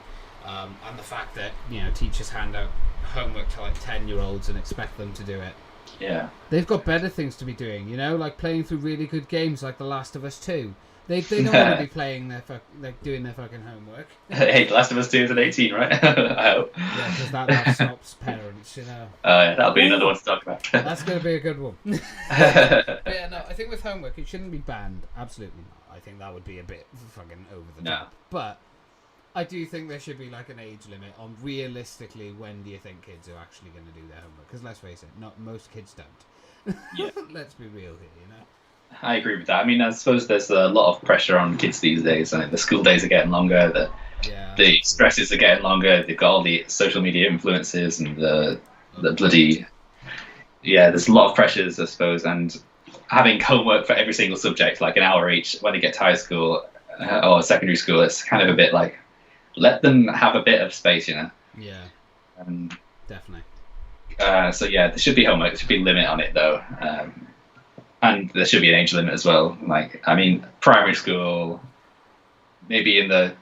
And the fact that, teachers hand out homework to like 10-year-olds and expect them to do it. Yeah. They've got better things to be doing, like playing through really good games like The Last of Us 2. They don't want to be playing doing their fucking homework. Hey, The Last of Us 2 is an 18, right? I hope. Yeah, because that stops parents, That'll be another one to talk about. That's going to be a good one. But yeah, no, I think with homework, it shouldn't be banned. Absolutely not. I think that would be a bit fucking over the top. But I do think there should be like an age limit on realistically when do you think kids are actually going to do their homework? Because let's face it, not most kids don't. Yeah. Let's be real here, you know. I agree with that. I mean, I suppose there's a lot of pressure on kids these days. I mean, the school days are getting longer. The stresses are getting longer. They've got all the social media influences and the bloody there's a lot of pressures, I suppose, and having homework for every single subject, like an hour each, when they get to high school or secondary school, it's kind of a bit like, let them have a bit of space, you know. Yeah. Definitely. So yeah, there should be homework. There should be a limit on it though, and there should be an age limit as well. Like, I mean, primary school, maybe in the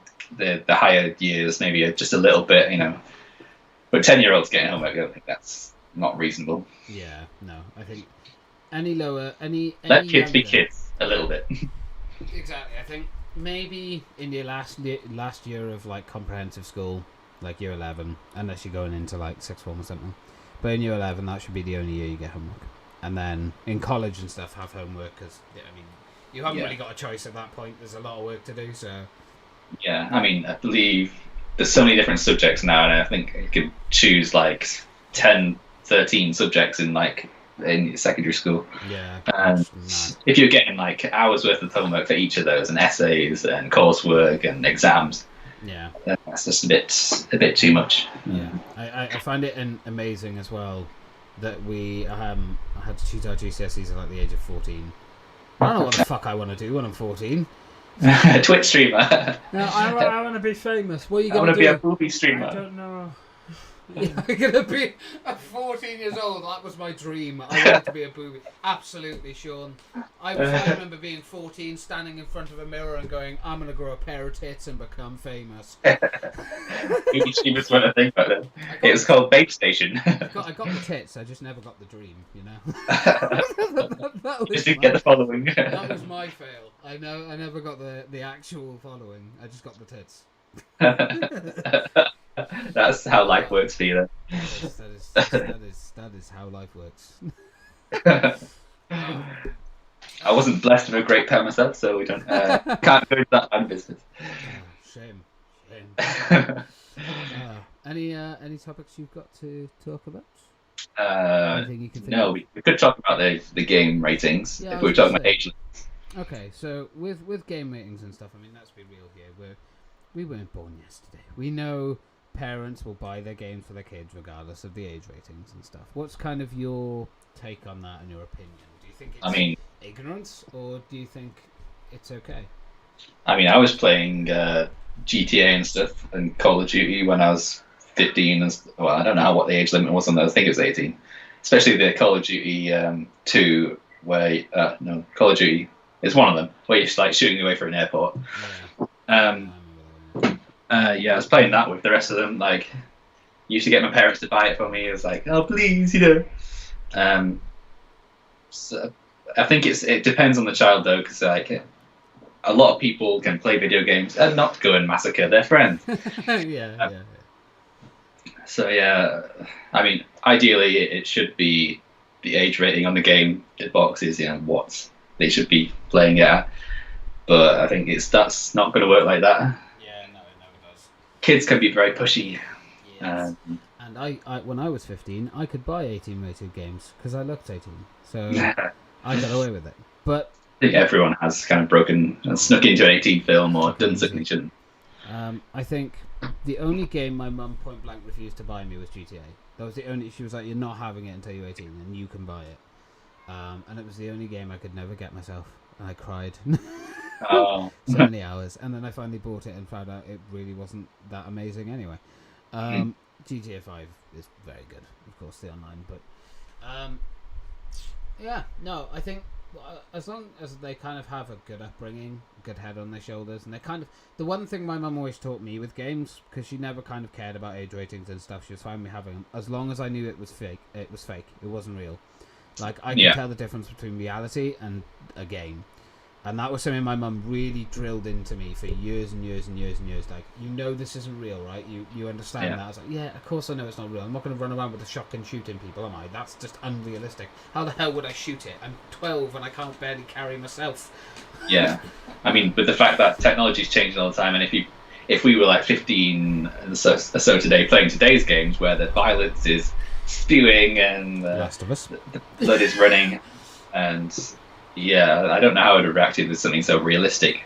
higher years, maybe just a little bit, you know. But 10-year-olds getting homework, I don't think that's not reasonable. Yeah, no, I think any lower, any let kids be younger, kids a little bit. Exactly, I think maybe in your last year of like comprehensive school, like year 11, unless you're going into like sixth form or something. But in year 11, that should be the only year you get homework. And then in college and stuff, have homework because I mean, you haven't really got a choice at that point. There's a lot of work to do, so. Yeah, I mean, I believe there's so many different subjects now, and I think you could choose like 10, 13 subjects in secondary school. Yeah. And if you're getting like hours worth of homework for each of those, and essays and coursework and exams, then that's just a bit too much. Yeah, I find it amazing as well that we had to choose our GCSEs at like the age of 14. I don't know what the fuck I want to do when I'm 14. Twitch streamer. No, I want to be famous. What are you going to do? I want to be a movie streamer. I don't know. You're going to be 14 years old. That was my dream. I wanted to be a booby. Absolutely, Sean. I remember being 14, standing in front of a mirror and going, I'm going to grow a pair of tits and become famous. Movie streamers weren't a thing back then. It was called Babe Station. I got the tits, I just never got the dream, you know. that just didn't get the following. That was my fail. I never got the actual following. I just got the tits. That's how life works for you then. Yes, that is how life works. I wasn't blessed with a great pair myself, so we don't can't go into that line of business. Shame. Any topics you've got to talk about? Anything you can think of? We could talk about the game ratings if we were talking about age limits. Okay, so with game ratings and stuff, I mean, let's be real here. We weren't born yesterday. We know parents will buy their games for their kids regardless of the age ratings and stuff. What's kind of your take on that and your opinion? Do you think it's ignorance, or do you think it's okay? I mean, I was playing GTA and stuff and Call of Duty when I was 15. Well, I don't know what the age limit was on those. I think it was 18. Especially the Call of Duty 2, where Call of Duty is one of them, where you're like shooting away from an airport. Yeah. I was playing that with the rest of them. Like, used to get my parents to buy it for me. It was like, oh please, you know. So I think it depends on the child though, because like a lot of people can play video games and not go and massacre their friends. Yeah. So yeah, I mean, ideally it should be the age rating on the game boxes, you know, what they should be playing it at. But I think that's not going to work like that. Yeah, no, it never does. Kids can be very pushy. Yes. And I when I was 15, I could buy 18-rated games because I looked 18, so I got away with it. But I think everyone has kind of snuck into an 18 film or done something they shouldn't. I think the only game my mum point blank refused to buy me was GTA. That was the only. She was like, "You're not having it until you're 18, and you can buy it." And it was the only game I could never get myself, and I cried. Oh. So many hours, and then I finally bought it and found out it really wasn't that amazing anyway. GTA 5 is very good, of course, the online, but I think as long as they kind of have a good upbringing, good head on their shoulders, and they're kind of the one thing my mum always taught me with games, because she never kind of cared about age ratings and stuff. She was fine with having them as long as I knew it was fake. It was fake. It wasn't real. Like I can tell the difference between reality and a game. And that was something my mum really drilled into me for years and years and years and years. Like, you know this isn't real, right? You understand that? I was like, yeah, of course I know it's not real. I'm not going to run around with a shotgun shooting people, am I? That's just unrealistic. How the hell would I shoot it? I'm 12 and I can't barely carry myself. Yeah. I mean, with the fact that technology's changing all the time, and if if we were like 15 and so today playing today's games where the violence is spewing and Last of Us. the blood is running, and yeah, I don't know how I would have reacted with something so realistic.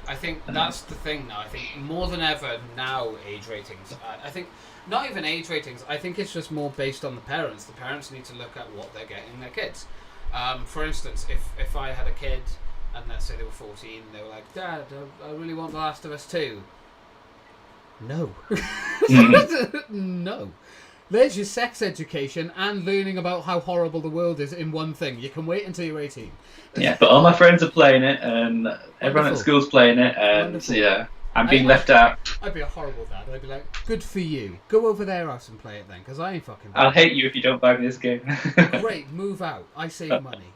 I think that's the thing now. I think more than ever now, age ratings. I think not even age ratings. I think it's just more based on the parents. The parents need to look at what they're getting their kids. For instance, if I had a kid and let's say they were 14, they were like, "Dad, I really want The Last of Us 2." No. No. There's your sex education and learning about how horrible the world is in one thing. You can wait until you're 18. Yeah, but all my friends are playing it, and everyone at school's playing it, and Wonderful. yeah, I'm being left out. I'd be a horrible dad. I'd be like, "Good for you. Go over their house and play it then, because I ain't fucking." I'll hate you if you don't buy me this game. Great, move out. I save money.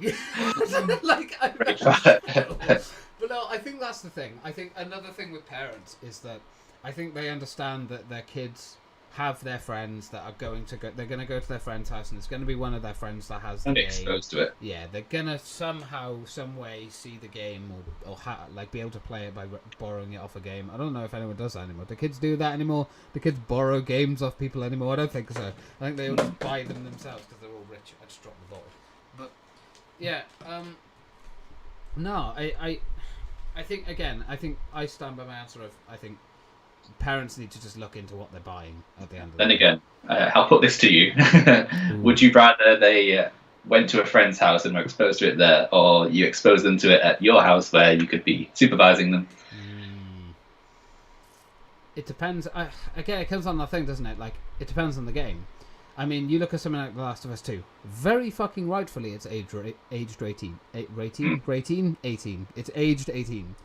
Like, but no, I think that's the thing. I think another thing with parents is that I think they understand that their kids have their friends that are going to go. They're going to go to their friend's house, and it's going to be one of their friends that has the And game. exposed to it. Yeah, they're gonna somehow, some way, see the game or like be able to play it by borrowing it off a game. I don't know if anyone does that anymore. Do kids do that anymore? Do kids borrow games off people anymore? I don't think so. I think they all just buy them themselves because they're all rich. I just dropped the bottle. But yeah, no, I think again, I think I stand by my answer of I think parents need to just look into what they're buying at the end of the Then day. again, I'll put this to you. Would you rather they went to a friend's house and were exposed to it there, or you expose them to it at your house where you could be supervising them? It depends. Again, it comes on that thing, doesn't it? Like, it depends on the game. I mean, you look at something like The Last of Us 2. Very fucking rightfully, it's aged 18. 18? It's aged 18.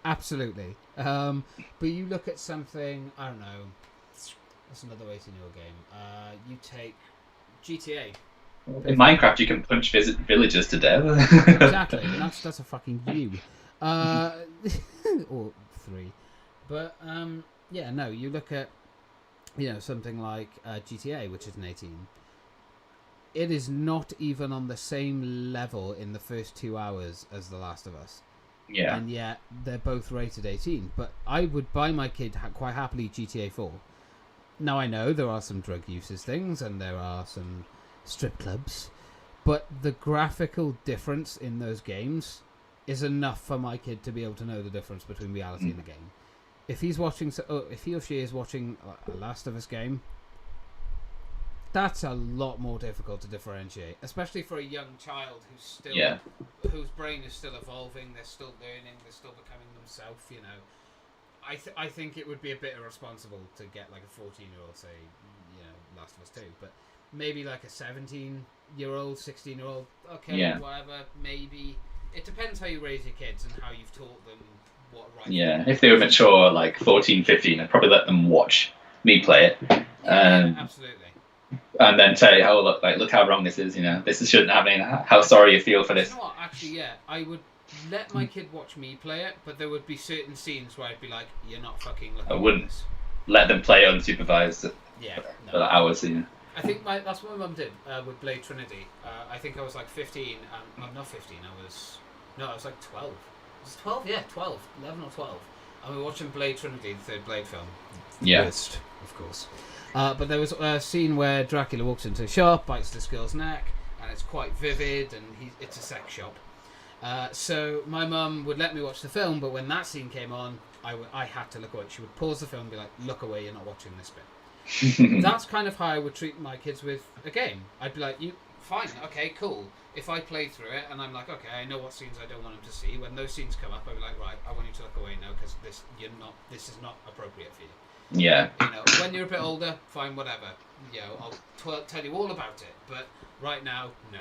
Absolutely. But you look at something, I don't know, what's another 18-year-old game? You take GTA. In Minecraft, you can punch villagers to death. Exactly, and that's a fucking you. Or 3. But, yeah, no, you look at, something like GTA, which is an 18. It is not even on the same level in the first 2 hours as The Last of Us. Yeah. And yet they're both rated 18. But I would buy my kid quite happily GTA 4. Now I know there are some drug uses things and there are some strip clubs, but the graphical difference in those games is enough for my kid to be able to know the difference between reality and the game. If he's watching, if he or she is watching a Last of Us game, that's a lot more difficult to differentiate, especially for a young child who's still, whose brain is still evolving. They're still learning. They're still becoming themselves. I think it would be a bit irresponsible to get like a 14-year-old, say, Last of Us 2, but maybe like a 17-year-old, 16-year-old. Okay, whatever. Maybe it depends how you raise your kids and how you've taught them what right. Yeah, if they were mature, like 14, 15, I'd probably let them watch me play it. Absolutely. And then say, "Oh, look how wrong this is. This shouldn't happen. How sorry you feel for this." You know what? Actually, yeah, I would let my kid watch me play it, but there would be certain scenes where I'd be like, "You're not fucking looking." I wouldn't at this. let them play unsupervised. Yeah, for hours. I think that's what my mum did with Blade Trinity. I think I was like 15. I'm not 15. I was like 12. Was it 12? Yeah, 12. 11 or 12. And we were watching Blade Trinity, the third Blade film. Yeah. Worst, of course. But there was a scene where Dracula walks into a shop, bites this girl's neck, and it's quite vivid, and it's a sex shop. So my mum would let me watch the film, but when that scene came on, I had to look away. She would pause the film and be like, "Look away, you're not watching this bit." That's kind of how I would treat my kids with a game. I'd be like, fine, okay, cool. If I play through it and I'm like, okay, I know what scenes I don't want them to see. When those scenes come up, I'd be like, right, I want you to look away now because this is not appropriate for you. Yeah. When you're a bit older, fine, whatever. I'll tell you all about it. But right now, no.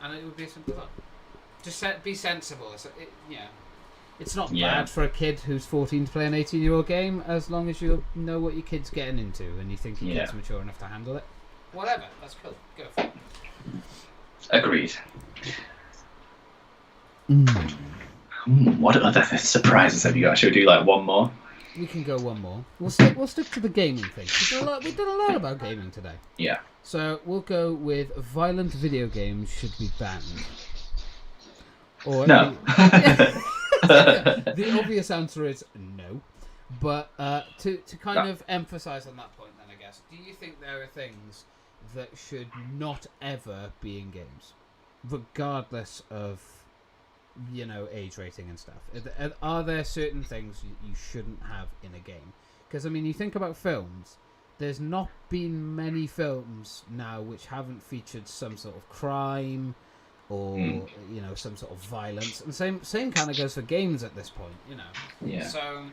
And it would be simple as that. Just be sensible. It's not bad for a kid who's 14 to play an 18-year-old game, as long as you know what your kid's getting into and you think your kid's mature enough to handle it. Whatever, that's cool. Go for it. Agreed. What other surprises have you got? Should we do like one more? We can go one more. We'll stick to the gaming thing. We've done a lot about gaming today. Yeah. So we'll go with violent video games should be banned. Or no. The obvious answer is no. But to kind of emphasize on that point, then I guess, do you think there are things that should not ever be in games, regardless of age rating and stuff? Are there certain things you shouldn't have in a game? Because I mean, you think about films. There's not been many films now which haven't featured some sort of crime or some sort of violence, and same kind of goes for games at this point. Yeah. So,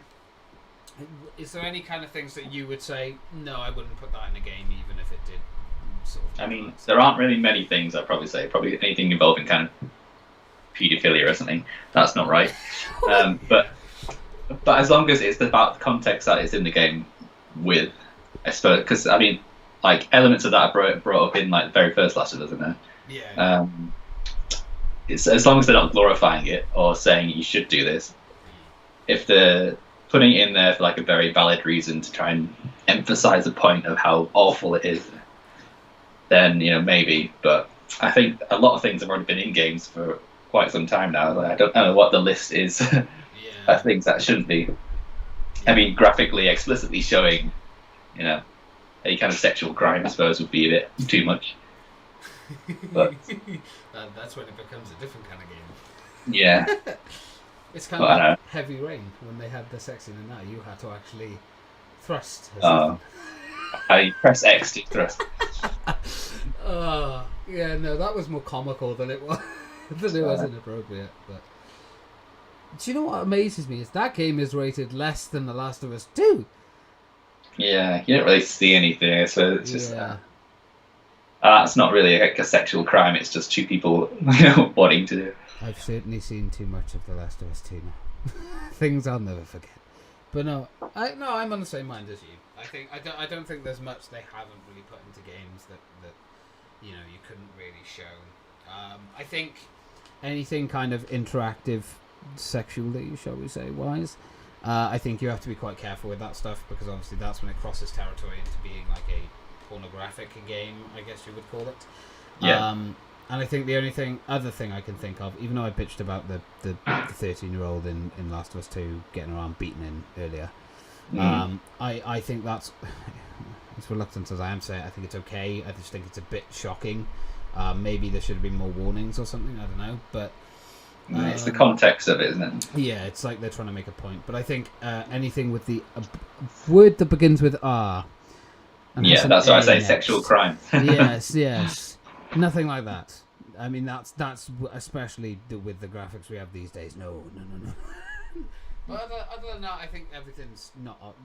is there any kind of things that you would say, no, I wouldn't put that in a game, even if it did? I mean, there aren't really many things I'd probably say. Probably anything involving kind of paedophilia or something. That's not right. But as long as it's about the context that it's in the game with, I suppose, because I mean, like elements of that are brought up in like the very first Last of Us, isn't it? Yeah. It's as long as they're not glorifying it or saying you should do this. If they're putting it in there for like a very valid reason to try and emphasize the point of how awful it is, then maybe. But I think a lot of things have already been in games for quite some time now. Like, I don't know what the list is of things that shouldn't be. I mean, graphically, explicitly showing, any kind of sexual crime, I suppose, would be a bit too much. But that's when it becomes a different kind of game. Yeah. It's kind of like Heavy Rain, when they had the sex scene in that, you had to actually thrust. I press X to thrust. Yeah, no, that was more comical than it was inappropriate. But do you know what amazes me is that game is rated less than The Last of Us 2. Yeah, you don't really see anything, so it's just it's not really a sexual crime. It's just two people wanting to do. I've certainly seen too much of The Last of Us 2 now. Things I'll never forget. But I'm on the same mind as you. I don't think there's much they haven't really put into games that you couldn't really show. I think anything kind of interactive sexually, shall we say, wise, I think you have to be quite careful with that stuff, because obviously that's when it crosses territory into being like a pornographic game, I guess you would call it. Yeah. And I think the only other thing I can think of, even though I bitched about the 13-year-old in Last of Us 2 getting her arm beaten in earlier, I think that's, as reluctant as I am to say it, I think it's okay. I just think it's a bit shocking. Maybe there should have been more warnings or something, I don't know. But it's the context of it, isn't it? Yeah, it's like they're trying to make a point. But I think anything with the word that begins with R. Yeah, that's why I say sexual crime. Yes. Nothing like that. I mean, that's especially with the graphics we have these days. No. But other than that, I think everything's not,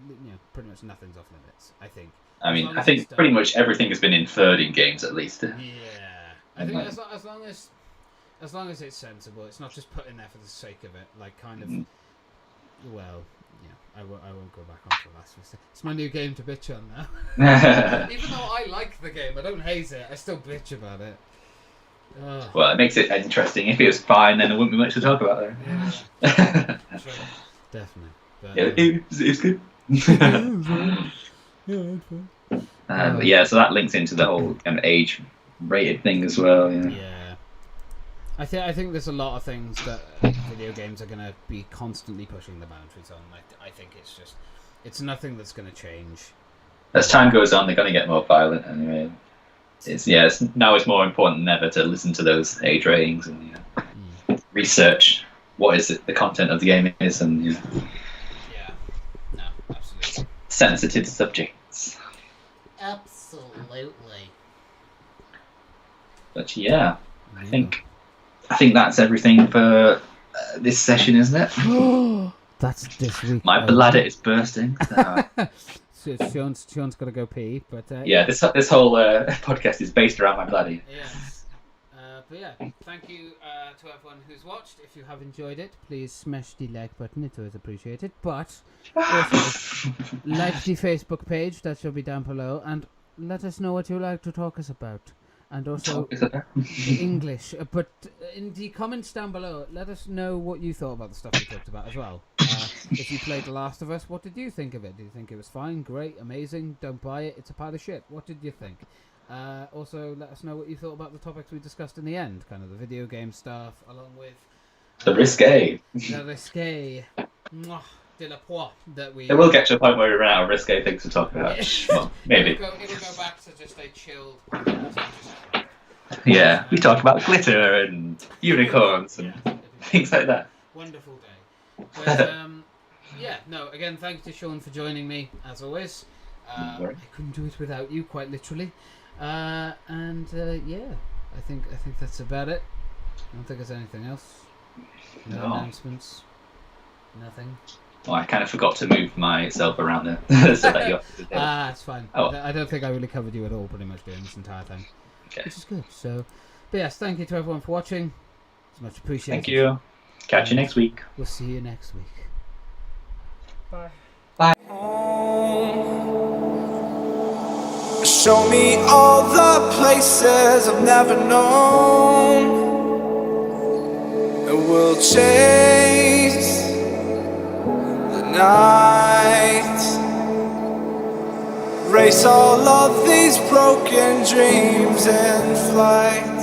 pretty much nothing's off limits. I think. I mean, I think pretty much everything has been inferred in games, at least. Yeah, I think as long as it's sensible, it's not just put in there for the sake of it. Like kind of, well, yeah, I won't go back onto the last one. It's my new game to bitch on now. Even though I like the game, I don't hate it. I still bitch about it. Well, it makes it interesting. If it was fine, then there wouldn't be much to talk about there. Yeah. True. Definitely. But, it's good. But yeah, so that links into the whole kind of age-rated thing as well. Yeah. I think there's a lot of things that video games are going to be constantly pushing the boundaries on. I think it's nothing that's going to change. As time goes on, they're going to get more violent anyway. Now it's more important than ever to listen to those age ratings and research what is it, the content of the game is, and yeah, no, absolutely sensitive subjects. Absolutely. But yeah, I think that's everything for this session, isn't it? That's this week. My bladder is bursting. So Sean's got to go pee, but this whole podcast is based around my bladder. Yes. But yeah, thank you to everyone who's watched. If you have enjoyed it, please smash the like button. It's always appreciated. But also, like the Facebook page that shall be down below, and let us know what you like to talk us about. And also English. But in the comments down below, let us know what you thought about the stuff we talked about as well. If you played The Last of Us, what did you think of it? Did you think it was fine, great, amazing, don't buy it, it's a pile of shit? What did you think? Also, let us know what you thought about the topics we discussed in the end, kind of the video game stuff, along with... The risque. The risque. de la poix that we. It will get to a point where we run out of risque things to talk about. Well, maybe. It'll go back to just a chilled. Yeah, we talk about glitter and unicorns and things like that. Wonderful day. But yeah, no. Again, thank you to Sean for joining me as always. I couldn't do it without you, quite literally. Yeah, I think that's about it. I don't think there's anything else. No announcements. Nothing. Oh, I kind of forgot to move myself around there so that you're. It's fine. Oh. I don't think I really covered you at all, pretty much during this entire thing. Okay. Which is good. So, but yes, thank you to everyone for watching. It's much appreciated. Thank you. Catch you next week. We'll see you next week. Bye. Bye. Show me all the places I've never known, and we'll chase the night, race all of these broken dreams in flight.